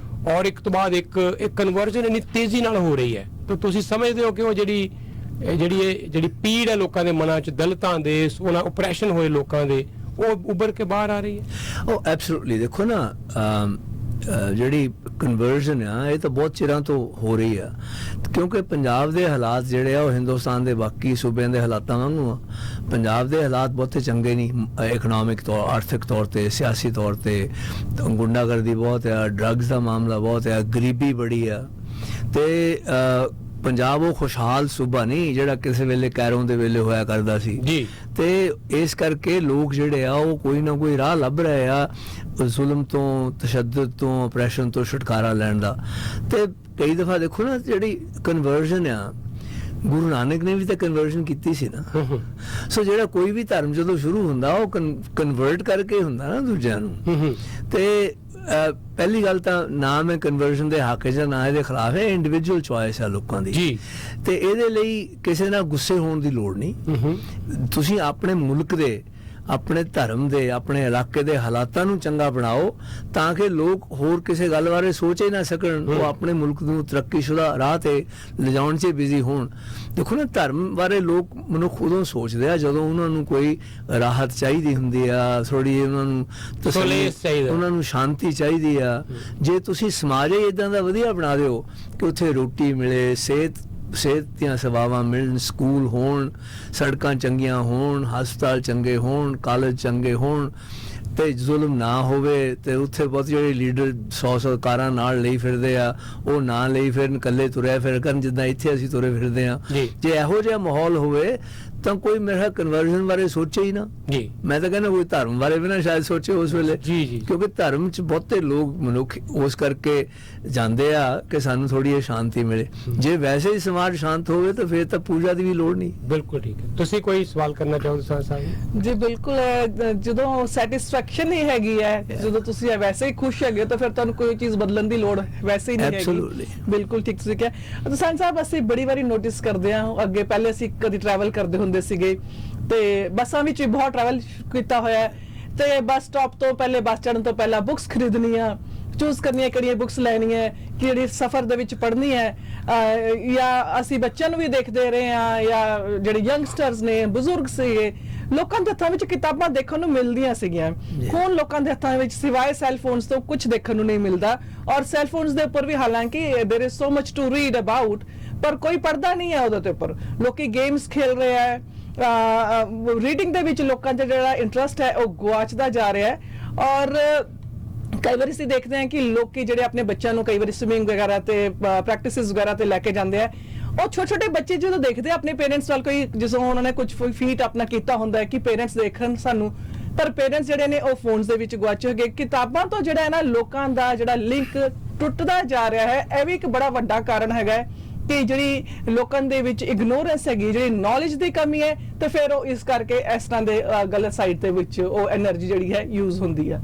ਔਰ ਇੱਕ ਤੋਂ ਬਾਅਦ ਇੱਕ ਕਨਵਰਜਨ ਇੰਨੀ ਤੇਜ਼ੀ ਨਾਲ ਹੋ ਰਹੀ ਹੈ। ਤਾਂ ਤੁਸੀਂ ਸਮਝਦੇ ਹੋ ਕਿ ਉਹ ਜਿਹੜੀ ਪੀੜ ਹੈ ਲੋਕਾਂ ਦੇ ਮਨਾਂ 'ਚ, ਦਲਿਤਾਂ ਦੇ, ਉਹਨਾਂ ਓਪਰੈਸ਼ਨ ਹੋਏ ਲੋਕਾਂ ਦੇ, ਉਹ ਉੱਭਰ ਕੇ ਬਾਹਰ ਆ ਰਹੀ ਹੈ? ਉਹ ਐਬਸੋਲੂਟਲੀ। ਦੇਖੋ ਨਾ, ਜਿਹੜੀ ਕਨਵਰਜਨ ਆ ਇਹ ਤਾਂ ਬਹੁਤ ਚਿਰਾਂ ਤੋਂ ਹੋ ਰਹੀ ਆ, ਕਿਉਂਕਿ ਪੰਜਾਬ ਦੇ ਹਾਲਾਤ ਜਿਹੜੇ ਆ ਉਹ ਹਿੰਦੁਸਤਾਨ ਦੇ ਬਾਕੀ ਸੂਬਿਆਂ ਦੇ ਹਾਲਾਤਾਂ ਵਾਂਗੂ ਆ। ਪੰਜਾਬ ਦੇ ਹਾਲਾਤ ਬਹੁਤੇ ਚੰਗੇ ਨਹੀਂ, ਇਕਨੋਮਿਕ ਤੌਰ, ਆਰਥਿਕ ਤੌਰ ਤੇ, ਸਿਆਸੀ ਤੌਰ ਤੇ। ਗੁੰਡਾਗਰਦੀ ਬਹੁਤ ਆ, ਡਰੱਗਸ ਦਾ ਮਾਮਲਾ ਬਹੁਤ ਆ, ਗਰੀਬੀ ਬੜੀ ਆ। ਤੇ ਪੰਜਾਬ ਉਹ ਖੁਸ਼ਹਾਲ ਸੂਬਾ ਨਹੀਂ ਜਿਹੜਾ ਕਿਸੇ ਵੇਲੇ ਕੈਰੋਂ ਦੇ ਵੇਲੇ ਹੋਇਆ ਕਰਦਾ ਸੀ ਜੀ। ਤੇ ਇਸ ਕਰਕੇ ਲੋਕ ਜਿਹੜੇ ਆ ਉਹ ਕੋਈ ਨਾ ਕੋਈ ਰਾਹ ਲੱਭ ਰਹੇ ਆ ਜ਼ੁਲਮ ਤੋਂ, ਤਸ਼ੱਦਦ ਤੋਂ, ਆਪਰੇਸ਼ਨ ਤੋਂ ਛੁਟਕਾਰਾ ਲੈਣ ਦਾ। ਤੇ ਕਈ ਦਫਾ ਦੇਖੋ ਨਾ, ਜਿਹੜੀ ਕਨਵਰਜਨ ਆ, ਗੁਰੂ ਨਾਨਕ ਨੇ ਵੀ ਤਾਂ ਕਨਵਰਜਨ ਕੀਤੀ ਸੀ ਨਾ। ਸੋ ਜਿਹੜਾ ਕੋਈ ਵੀ ਧਰਮ ਜਦੋਂ ਸ਼ੁਰੂ ਹੁੰਦਾ ਉਹ ਕਨਵਰਟ ਕਰਕੇ ਹੁੰਦਾ ਨਾ ਦੂਜਿਆਂ ਨੂੰ। ਤੇ ਪਹਿਲੀ ਗੱਲ ਤਾਂ ਨਾ ਮੈਂ ਕਨਵਰਜਨ ਦੇ ਹੱਕ 'ਚ ਨਾ ਇਹਦੇ ਖਿਲਾਫ ਹੈ, ਇੰਡੀਵਿਜੂਅਲ ਚੁਆਇਸ ਹੈ ਲੋਕਾਂ ਦੀ ਜੀ। ਤੇ ਇਹਦੇ ਲਈ ਕਿਸੇ ਨਾਲ ਗੁੱਸੇ ਹੋਣ ਦੀ ਲੋੜ ਨਹੀਂ। ਤੁਸੀਂ ਆਪਣੇ ਮੁਲਕ ਦੇ, ਆਪਣੇ ਧਰਮ ਦੇ, ਆਪਣੇ ਇਲਾਕੇ ਦੇ ਹਾਲਾਤਾਂ ਨੂੰ ਚੰਗਾ ਬਣਾਓ ਤਾਂ ਕਿ ਲੋਕ ਹੋਰ ਕਿਸੇ ਗੱਲ ਬਾਰੇ ਸੋਚ ਹੀ ਨਾ ਸਕਣ, ਉਹ ਆਪਣੇ ਮੁਲਕ ਨੂੰ ਤਰੱਕੀਸ਼ੁਦਾ ਰਾਹ ਤੇ ਲਿਜਾਉਣ 'ਚ ਬਿਜ਼ੀ ਹੋਣ। ਦੇਖੋ ਨਾ, ਧਰਮ ਬਾਰੇ ਲੋਕ ਮਨੁੱਖ ਉਦੋਂ ਸੋਚਦੇ ਆ ਜਦੋਂ ਉਹਨਾਂ ਨੂੰ ਕੋਈ ਰਾਹਤ ਚਾਹੀਦੀ ਹੁੰਦੀ ਆ, ਥੋੜੀ ਉਹਨਾਂ ਨੂੰ ਤਸੱਲੀ, ਉਹਨਾਂ ਨੂੰ ਸ਼ਾਂਤੀ ਚਾਹੀਦੀ ਆ। ਜੇ ਤੁਸੀਂ ਸਮਾਜ ਹੀ ਇਦਾਂ ਦਾ ਵਧੀਆ ਬਣਾ ਦਿਓ ਕਿ ਉੱਥੇ ਰੋਟੀ ਮਿਲੇ, ਸਿਹਤ ਦੀਆਂ ਸੇਵਾਵਾਂ ਮਿਲਣ, ਸਕੂਲ ਹੋਣ, ਸੜਕਾਂ ਚੰਗੀਆਂ ਹੋਣ, ਹਸਪਤਾਲ ਚੰਗੇ ਹੋਣ, ਕਾਲਜ ਚੰਗੇ ਹੋਣ, ਤੇ ਜ਼ੁਲਮ ਨਾ ਹੋਵੇ, ਤੇ ਉੱਥੇ ਬਹੁਤ ਜਿਹੜੇ ਲੀਡਰ 100 ਕਾਰਾਂ ਨਾਲ ਲਈ ਫਿਰਦੇ ਆ ਉਹ ਨਾ ਲਈ ਫਿਰਨ, ਇਕੱਲੇ ਤੁਰਿਆ ਫਿਰ ਕਰਨ ਜਿੱਦਾਂ ਇੱਥੇ ਅਸੀਂ ਤੁਰੇ ਫਿਰਦੇ ਆ। ਜੇ ਇਹੋ ਜਿਹਾ ਮਾਹੌਲ ਹੋਵੇ ਤਾਂ ਕੋਈ ਮੇਰਾ ਕਨਵਰਜਨ ਬਾਰੇ ਸੋਚੇ ਹੀ ਨਾ। ਮੈਂ ਤਾਂ ਕਹਿੰਦਾ ਕੋਈ ਧਰਮ ਬਾਰੇ ਵੀ ਨਾ ਸ਼ਾਇਦ ਸੋਚੇ ਉਸ ਵੇਲੇ, ਕਿਉਂਕਿ ਧਰਮ 'ਚ ਬਹੁਤੇ ਲੋਕ ਮਨੁੱਖ ਉਸ ਕਰਕੇ ਜਾਂਦੇ ਆ ਕਿ ਸਾਨੂੰ ਥੋੜੀ ਜਿਹੀ ਸ਼ਾਂਤੀ ਮਿਲੇ। ਜੇ ਵੈਸੇ ਹੀ ਸਮਾਜ ਸ਼ਾਂਤ ਹੋਵੇ ਤਾਂ ਫਿਰ ਤਾਂ ਪੂਜਾ ਦੀ ਵੀ ਲੋੜ ਨਹੀਂ। ਬਿਲਕੁਲ ਠੀਕ ਹੈ। ਤੁਸੀਂ ਕੋਈ ਸਵਾਲ ਕਰਨਾ ਚਾਹੋ ਸਾਹਿਬ? ਜੀ ਬਿਲਕੁਲ, ਜਦੋਂ ਸੈਟੀਸਫੈਕਸ਼ਨ ਹੀ ਹੈਗੀ ਹੈ, ਜਦੋਂ ਤੁਸੀਂ ਵੈਸੇ ਹੀ ਖੁਸ਼ ਹੈਗੇ ਤਾਂ ਫਿਰ ਤੁਹਾਨੂੰ ਕੋਈ ਚੀਜ਼ ਬਦਲਣ ਦੀ ਲੋੜ ਵੈਸੇ ਹੀ ਨਹੀਂ ਹੈਗੀ। ਬਿਲਕੁਲ ਠੀਕ ਤੁਸੀਂ ਕਿਹਾ। ਦੁਸਾਂਝ ਸਾਹਿਬ, ਅਸੀਂ ਬੜੀ ਵਾਰੀ ਨੋਟਿਸ ਕਰਦੇ ਹਾਂ, ਅੱਗੇ ਪਹਿਲੇ ਅਸੀਂ ਕਦੀ ਟਰੈਵਲ ਕਰਦੇ ਹੁੰਦੇ ਸੀਗੇ ਤੇ ਬੱਸਾਂ ਵਿੱਚ ਵੀ ਬਹੁਤ ਟਰੈਵਲ ਕੀਤਾ ਹੋਇਆ, ਤੇ ਬੱਸ ਸਟਾਪ ਤੋਂ ਪਹਿਲੇ, ਬੱਸ ਚੜ੍ਹਨ ਤੋਂ ਪਹਿਲਾਂ ਬੁੱਕਸ ਖਰੀਦਣੀਆਂ, ਚੂਜ਼ ਕਰਨੀਆਂ ਕਿਹੜੀਆਂ ਬੁੱਕਸ ਲੈਣੀਆਂ ਹੈ, ਕਿਹੜੀ ਸਫ਼ਰ ਦੇ ਵਿੱਚ ਪੜ੍ਹਨੀ ਹੈ, ਜਾਂ ਅਸੀਂ ਬੱਚਿਆਂ ਨੂੰ ਵੀ ਦੇਖਦੇ ਰਹੇ ਹਾਂ, ਜਾਂ ਜਿਹੜੇ ਯੰਗਸਟਰਸ ਨੇ, ਬਜ਼ੁਰਗ ਸੀਗੇ, ਲੋਕਾਂ ਦੇ ਹੱਥਾਂ ਵਿੱਚ ਕਿਤਾਬਾਂ ਦੇਖਣ ਨੂੰ ਮਿਲਦੀਆਂ ਸੀਗੀਆਂ। ਹੁਣ ਲੋਕਾਂ ਦੇ ਹੱਥਾਂ ਵਿੱਚ ਸਿਵਾਏ ਸੈੱਲਫੋਨਸ ਤੋਂ ਕੁਝ ਦੇਖਣ ਨੂੰ ਨਹੀਂ ਮਿਲਦਾ, ਔਰ ਸੈੱਲਫੋਨਸ ਦੇ ਉੱਪਰ ਵੀ ਹਾਲਾਂਕਿ there is so much to read about, ਪਰ ਕੋਈ ਪੜ੍ਹਦਾ ਨਹੀਂ ਹੈ ਉਹਦੇ ਉੱਪਰ। ਲੋਕੀ ਗੇਮਸ ਖੇਲ ਰਹੇ ਹੈ, ਰੀਡਿੰਗ ਦੇ ਵਿੱਚ ਲੋਕਾਂ ਦਾ ਜਿਹੜਾ ਇੰਟਰਸਟ ਹੈ ਉਹ ਗੁਆਚਦਾ ਜਾ ਰਿਹਾ ਹੈ। ਔਰ ਕਈ ਵਾਰੀ ਅਸੀਂ ਦੇਖਦੇ ਹਾਂ ਕਿ ਲੋਕੀ ਜਿਹੜੇ ਆਪਣੇ ਬੱਚਿਆਂ ਨੂੰ ਕਈ ਵਾਰੀ ਸਵਿਮਿੰਗ ਵਗੈਰਾ ਤੇ ਪ੍ਰੈਕਟਿਸਿਸ ਵਗੈਰਾ ਤੇ ਲੈ ਕੇ ਜਾਂਦੇ ਆ, ਉਹ ਛੋਟੇ ਬੱਚੇ ਜਦੋਂ ਦੇਖਦੇ ਆ ਆਪਣੇ ਪੇਰੈਂਟਸ ਵੱਲ, ਕੋਈ ਜਿਸ ਉਹਨਾਂ ਨੇ ਕੁਝ ਫੀਟ ਆਪਣਾ ਕੀਤਾ ਹੁੰਦਾ ਹੈ ਕਿ ਪੇਰੈਂਟਸ ਦੇਖਣ ਸਾਨੂੰ, ਪਰ ਪੇਰੈਂਟਸ ਜਿਹੜੇ ਨੇ ਉਹ ਫੋਨਸ ਦੇ ਵਿੱਚ ਗੁਆਚੇ ਹੋਏ। ਕਿਤਾਬਾਂ ਤੋਂ ਜਿਹੜਾ ਹੈ ਨਾ ਲੋਕਾਂ ਦਾ ਜਿਹੜਾ ਲਿੰਕ ਟੁੱਟਦਾ ਜਾ ਰਿਹਾ ਹੈ, ਇਹ ਵੀ ਇੱਕ ਬੜਾ ਵੱਡਾ ਕਾਰਨ ਹੈਗਾ ਕਿ ਜਿਹੜੀ ਲੋਕਾਂ ਦੇ ਵਿੱਚ ਇਗਨੋਰੈਂਸ ਹੈਗੀ, ਜਿਹੜੀ ਨੌਲੇਜ ਦੀ ਕਮੀ ਹੈ, ਤੇ ਫਿਰ ਉਹ ਇਸ ਕਰਕੇ ਇਸ ਤਰ੍ਹਾਂ ਦੇ ਗਲਤ ਸਾਈਡ ਦੇ ਵਿੱਚ ਉਹ એનર્ਜੀ ਜਿਹੜੀ ਹੈ ਯੂਜ਼ ਹੁੰਦੀ ਹੈ।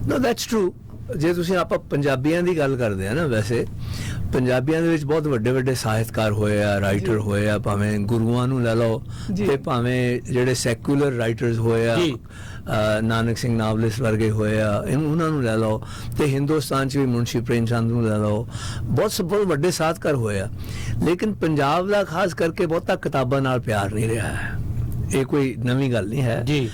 No, that's true। ਜੇ ਤੁਸੀਂ ਆਪਾਂ ਪੰਜਾਬੀਆਂ ਦੀ ਗੱਲ ਕਰਦੇ ਆ ਨਾ, ਵੈਸੇ ਪੰਜਾਬੀਆਂ ਦੇ ਵਿੱਚ ਬਹੁਤ ਵੱਡੇ ਵੱਡੇ ਸਾਹਿਤਕਾਰ ਹੋਏ ਆ, ਰਾਈਟਰ ਹੋਏ ਆ, ਭਾਵੇਂ ਗੁਰੂਆਂ ਨੂੰ ਲੈ ਲਓ ਤੇ ਭਾਵੇਂ ਜਿਹੜੇ ਸੈਕੂਲਰ ਰਾਈਟਰਸ ਹੋਏ ਆ, ਨਾਨਕ ਸਿੰਘ ਨਾਵਲਿਸਟ ਵਰਗੇ ਹੋਏ ਆ, ਉਹਨਾਂ ਨੂੰ ਲੈ ਲਓ, ਤੇ ਹਿੰਦੁਸਤਾਨ 'ਚ ਵੀ ਮੁਨਸ਼ੀ ਪ੍ਰੇਮ ਚੰਦ ਨੂੰ ਲੈ ਲਓ, ਬਹੁਤ ਵੱਡੇ ਸਾਹਿਤਕਾਰ ਹੋਏ ਆ। ਲੇਕਿਨ ਪੰਜਾਬ ਦਾ ਖਾਸ ਕਰਕੇ ਬਹੁਤਾ ਕਿਤਾਬਾਂ ਨਾਲ ਪਿਆਰ ਨਹੀਂ ਰਿਹਾ ਹੈ। ਇਹ ਕੋਈ ਨਵੀਂ ਗੱਲ ਨਹੀਂ ਹੈ ਜੀ।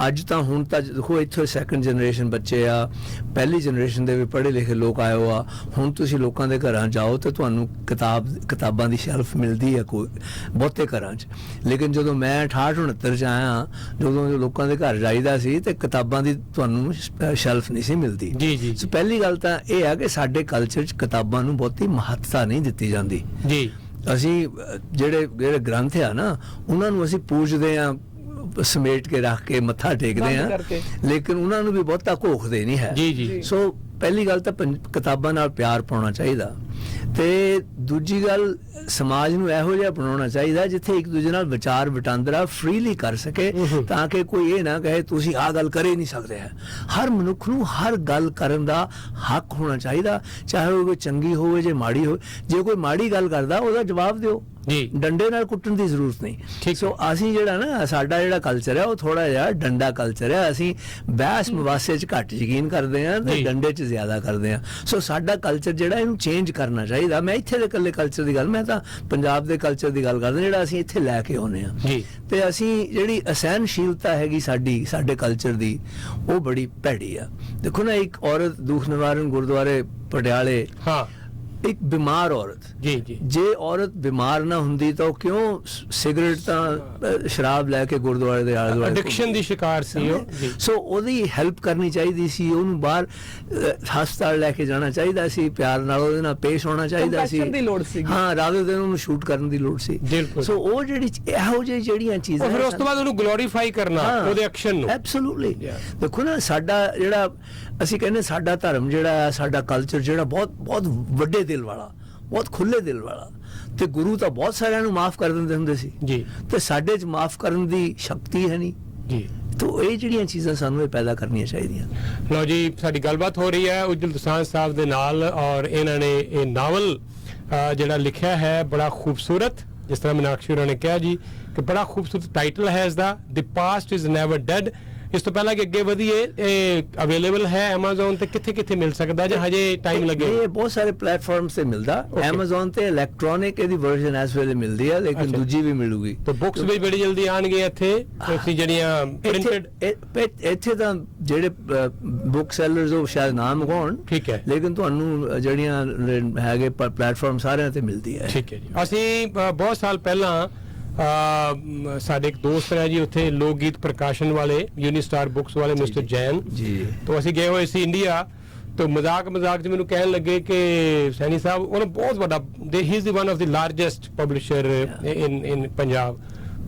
ਅੱਜ ਤਾਂ ਹੁਣ ਤਾਂ ਦੇਖੋ ਇੱਥੇ ਸੈਕੰਡ ਜਨਰੇਸ਼ਨ ਬੱਚੇ ਆ, ਪਹਿਲੀ ਜਨਰੇਸ਼ਨ ਦੇ ਵੀ ਪੜ੍ਹੇ ਲਿਖੇ ਲੋਕ ਆਏ ਹੋ ਆ। ਹੁਣ ਤੁਸੀਂ ਲੋਕਾਂ ਦੇ ਘਰਾਂ ਜਾਓ ਤੇ ਤੁਹਾਨੂੰ ਕਿਤਾਬਾਂ ਦੀ ਸ਼ੈਲਫ ਮਿਲਦੀ ਹੈ ਕੋਈ ਬਹੁਤੇ ਘਰਾਂ 'ਚ। ਲੇਕਿਨ ਜਦੋਂ ਮੈਂ 68-69 'ਚ ਆਇਆ, ਜਦੋਂ ਲੋਕਾਂ ਦੇ ਘਰ ਜਾਈਦਾ ਸੀ ਤੇ ਕਿਤਾਬਾਂ ਦੀ ਤੁਹਾਨੂੰ ਸ਼ੈਲਫ ਨਹੀਂ ਸੀ ਮਿਲਦੀ। ਜੀ। ਸੋ ਪਹਿਲੀ ਗੱਲ ਤਾਂ ਇਹ ਹੈ ਕਿ ਸਾਡੇ ਕਲਚਰ 'ਚ ਕਿਤਾਬਾਂ ਨੂੰ ਬਹੁਤੀ ਮਹੱਤਤਾ ਨਹੀਂ ਦਿੱਤੀ ਜਾਂਦੀ ਜੀ। ਅਸੀਂ ਜਿਹੜੇ ਗ੍ਰੰਥ ਆ ਨਾ, ਉਹਨਾਂ ਨੂੰ ਅਸੀਂ ਪੂਜਦੇ ਆ, ਸਮੇਟ ਕੇ ਰੱਖ ਕੇ ਮੱਥਾ ਟੇਕਦੇ ਆ, ਲੇਕਿਨ ਉਹਨਾਂ ਨੂੰ ਵੀ ਬਹੁਤਾ ਘੋਖਦੇ ਨਹੀਂ ਹੈ ਜੀ। ਸੋ ਪਹਿਲੀ ਗੱਲ ਤਾਂ ਕਿਤਾਬਾਂ ਨਾਲ ਪਿਆਰ ਪਾਉਣਾ ਚਾਹੀਦਾ, ਤੇ ਦੂਜੀ ਗੱਲ ਸਮਾਜ ਨੂੰ ਇਹੋ ਜਿਹਾ ਬਣਾਉਣਾ ਚਾਹੀਦਾ ਜਿੱਥੇ ਇੱਕ ਦੂਜੇ ਨਾਲ ਵਿਚਾਰ ਵਟਾਂਦਰਾ ਫ੍ਰੀਲੀ ਕਰ ਸਕੇ, ਤਾਂ ਕਿ ਕੋਈ ਇਹ ਨਾ ਕਹੇ ਤੁਸੀਂ ਆਹ ਗੱਲ ਕਰ ਹੀ ਨਹੀਂ ਸਕਦੇ ਹੈ। ਹਰ ਮਨੁੱਖ ਨੂੰ ਹਰ ਗੱਲ ਕਰਨ ਦਾ ਹੱਕ ਹੋਣਾ ਚਾਹੀਦਾ, ਚਾਹੇ ਉਹ ਕੋਈ ਚੰਗੀ ਹੋਵੇ ਜਾਂ ਮਾੜੀ ਹੋਵੇ। ਜੇ ਕੋਈ ਮਾੜੀ ਗੱਲ ਕਰਦਾ ਉਹਦਾ ਜਵਾਬ ਦਿਓ, ਡੰਡੇ ਨਾਲ ਕੁੱਟਣ ਦੀ ਜ਼ਰੂਰਤ ਨਹੀਂ। ਸੋ ਅਸੀਂ ਜਿਹੜਾ ਨਾ, ਸਾਡਾ ਜਿਹੜਾ ਕਲਚਰ ਹੈ ਉਹ ਥੋੜਾ ਜਿਹਾ ਡੰਡਾ ਕਲਚਰ ਹੈ। ਅਸੀਂ ਬਹਿਸ ਮੁਬਾਸੇ 'ਚ ਘੱਟ ਯਕੀਨ ਕਰਦੇ ਹਾਂ ਤੇ ਡੰਡੇ 'ਚ ਜ਼ਿਆਦਾ ਕਰਦੇ ਹਾਂ। ਸੋ ਸਾਡਾ ਕਲਚਰ ਜਿਹੜਾ ਇਹਨੂੰ ਚੇਂਜ ਕਰਨਾ ਚਾਹੀਦਾ। ਮੈਂ ਇੱਥੇ ਦੇ ਇਕੱਲੇ ਕਲਚਰ ਦੀ ਗੱਲ, ਮੈਂ ਤਾਂ ਪੰਜਾਬ ਦੇ ਕਲਚਰ ਦੀ ਗੱਲ ਕਰਦਾ ਜਿਹੜਾ ਅਸੀਂ ਇੱਥੇ ਲੈ ਕੇ ਆਉਂਦੇ ਹਾਂ। ਤੇ ਅਸੀਂ ਜਿਹੜੀ ਅਸਹਿਣਸ਼ੀਲਤਾ ਹੈਗੀ ਸਾਡੇ ਕਲਚਰ ਦੀ, ਉਹ ਬੜੀ ਭੈੜੀ ਆ। ਦੇਖੋ ਨਾ, ਇੱਕ ਔਰਤ ਦੁੱਖ ਨਿਵਾਰਨ ਗੁਰਦੁਆਰੇ ਪਟਿਆਲੇ, ਇੱਕ ਬਿਮਾਰ ਔਰਤ, ਜੇ ਔਰਤ ਬਿਮਾਰ ਨਾ ਹੁੰਦੀ ਤਾਂ ਉਹ ਕਿਉਂ ਸਿਗਰਟ ਤਾਂ ਸ਼ਰਾਬ ਲੈ ਕੇ ਗੁਰਦੁਆਰੇ ਦੇ ਆਲੇ ਦੁਆਲੇ ਐਡਿਕਸ਼ਨ ਦੀ ਸ਼ਿਕਾਰ ਸੀ ਉਹ। ਸੋ ਉਹਦੀ ਹੈਲਪ ਕਰਨੀ ਚਾਹੀਦੀ ਸੀ, ਉਹਨੂੰ ਬਾਹਰ ਹਸਪਤਾਲ ਲੈ ਕੇ ਜਾਣਾ ਚਾਹੀਦਾ ਸੀ, ਪਿਆਰ ਨਾਲ ਉਹਦੇ ਨਾਲ ਪੇਸ਼ ਹੋਣਾ ਚਾਹੀਦਾ ਸੀ। ਹਾਂ, ਰਾਦਰ ਦਿਨ ਉਹਨੂੰ ਸ਼ੂਟ ਕਰਨ ਦੀ ਲੋੜ ਸੀ। ਸੋ ਉਹ ਇਹੋ ਜਿਹੜੀਆਂ ਚੀਜ਼ਾਂ, ਫਿਰ ਉਸ ਤੋਂ ਬਾਅਦ ਉਹਨੂੰ ਗਲੋਰੀਫਾਈ ਕਰਨਾ ਉਹਦੇ ਐਕਸ਼ਨ ਨੂੰ। ਐਬਸੋਲੂਟਲੀ। ਦੇਖੋ ਨਾ, ਸਾਡਾ ਜਿਹੜਾ ਅਸੀਂ ਕਹਿੰਦੇ ਸਾਡਾ ਧਰਮ ਜਿਹੜਾ ਹੈ, ਸਾਡਾ ਕਲਚਰ ਜਿਹੜਾ ਬਹੁਤ ਵੱਡੇ ਦਿਲ ਵਾਲਾ, ਬਹੁਤ ਖੁੱਲੇ ਦਿਲ ਵਾਲਾ, ਤੇ ਗੁਰੂ ਤਾਂ ਬਹੁਤ ਸਾਰਿਆਂ ਨੂੰ ਮਾਫ ਕਰ ਦਿੰਦੇ ਹੁੰਦੇ ਸੀ ਜੀ, ਤੇ ਸਾਡੇ 'ਚ ਮਾਫ ਕਰਨ ਦੀ ਸ਼ਕਤੀ ਹੈ ਨਹੀਂ ਜੀ। ਤੋ ਇਹ ਜਿਹੜੀਆਂ ਚੀਜ਼ਾਂ ਸਾਨੂੰ ਇਹ ਪੈਦਾ ਕਰਨੀਆਂ ਚਾਹੀਦੀਆਂ। ਲਓ ਜੀ, ਸਾਡੀ ਗੱਲਬਾਤ ਹੋ ਰਹੀ ਹੈ ਉਜਲ ਦੋਸਾਂਝ ਸਾਹਿਬ ਦੇ ਨਾਲ, ਔਰ ਇਹਨਾਂ ਨੇ ਇਹ ਨਾਵਲ ਜਿਹੜਾ ਲਿਖਿਆ ਹੈ ਬੜਾ ਖੂਬਸੂਰਤ, ਜਿਸ ਤਰ੍ਹਾਂ ਮੀਨਾਕਸ਼ੀ ਹੋਰਾਂ ਨੇ ਕਿਹਾ ਜੀ ਕਿ ਬੜਾ ਖੂਬਸੂਰਤ ਟਾਈਟਲ ਹੈ ਇਸਦਾ, ਦ ਪਾਸਟ ਇਜ਼ ਨੈਵਰ ਡੈਡ। ਇਸ ਤੋਂ ਪਹਿਲਾਂ ਕਿ ਅੱਗੇ ਵਧੀਏ, ਇਹ ਅਵੇਲੇਬਲ ਹੈ Amazon ਤੇ ਕਿੱਥੇ ਕਿੱਥੇ ਮਿਲ ਸਕਦਾ ਜਾਂ ਹਜੇ ਟਾਈਮ ਲੱਗੇ? ਇਹ ਬਹੁਤ ਸਾਰੇ ਪਲੇਟਫਾਰਮਸ ਤੇ ਮਿਲਦਾ, Amazon ਤੇ ਇਲੈਕਟ੍ਰੋਨਿਕ ਇਹਦੀ ਵਰਜ਼ਨ ਇਸ ਵੇਲੇ ਮਿਲਦੀ ਹੈ, ਲੇਕਿਨ ਦੂਜੀ ਵੀ ਮਿਲੂਗੀ। ਤੇ ਬੁੱਕਸ ਵੀ ਬੜੀ ਜਲਦੀ ਆਣਗੇ ਇੱਥੇ, ਤੁਸੀਂ ਜਿਹੜੀਆਂ ਪ੍ਰਿੰਟਡ ਇੱਥੇ ਤਾਂ ਜਿਹੜੇ ਬੁੱਕ ਸੈਲਰਸ ਉਹ ਸ਼ਾਇਦ ਨਾ ਮੰਗਾਉਣ, ਠੀਕ ਹੈ, ਲੇਕਿਨ ਤੁਹਾਨੂੰ ਜਿਹੜੀਆਂ ਹੈਗੇ ਪਲੇਟਫਾਰਮ ਸਾਰਿਆਂ ਤੇ ਮਿਲਦੀ ਹੈ। ਠੀਕ ਹੈ ਜੀ। ਅਸੀਂ ਬਹੁਤ ਸਾਲ ਪਹਿਲਾਂ ਸਾਡੇ ਇੱਕ ਦੋਸਤ ਹੈ ਜੀ ਉੱਥੇ ਲੋਕ ਗੀਤ ਪ੍ਰਕਾਸ਼ਨ ਵਾਲੇ ਯੂਨੀਸਟਾਰ ਬੁੱਕਸ ਵਾਲੇ ਮਿਸਟਰ ਜੈਨ ਜੀ, ਤੋਂ ਅਸੀਂ ਗਏ ਹੋਏ ਸੀ ਇੰਡੀਆ, तो मजाक ਚ ਮੈਨੂੰ ਕਹਿਣ ਲੱਗੇ ਕਿ ਸੈਣੀ ਸਾਹਿਬ ਉਹਨਾਂ ਬਹੁਤ ਵੱਡਾ ਹੀ is one of the largest publisher in Punjab.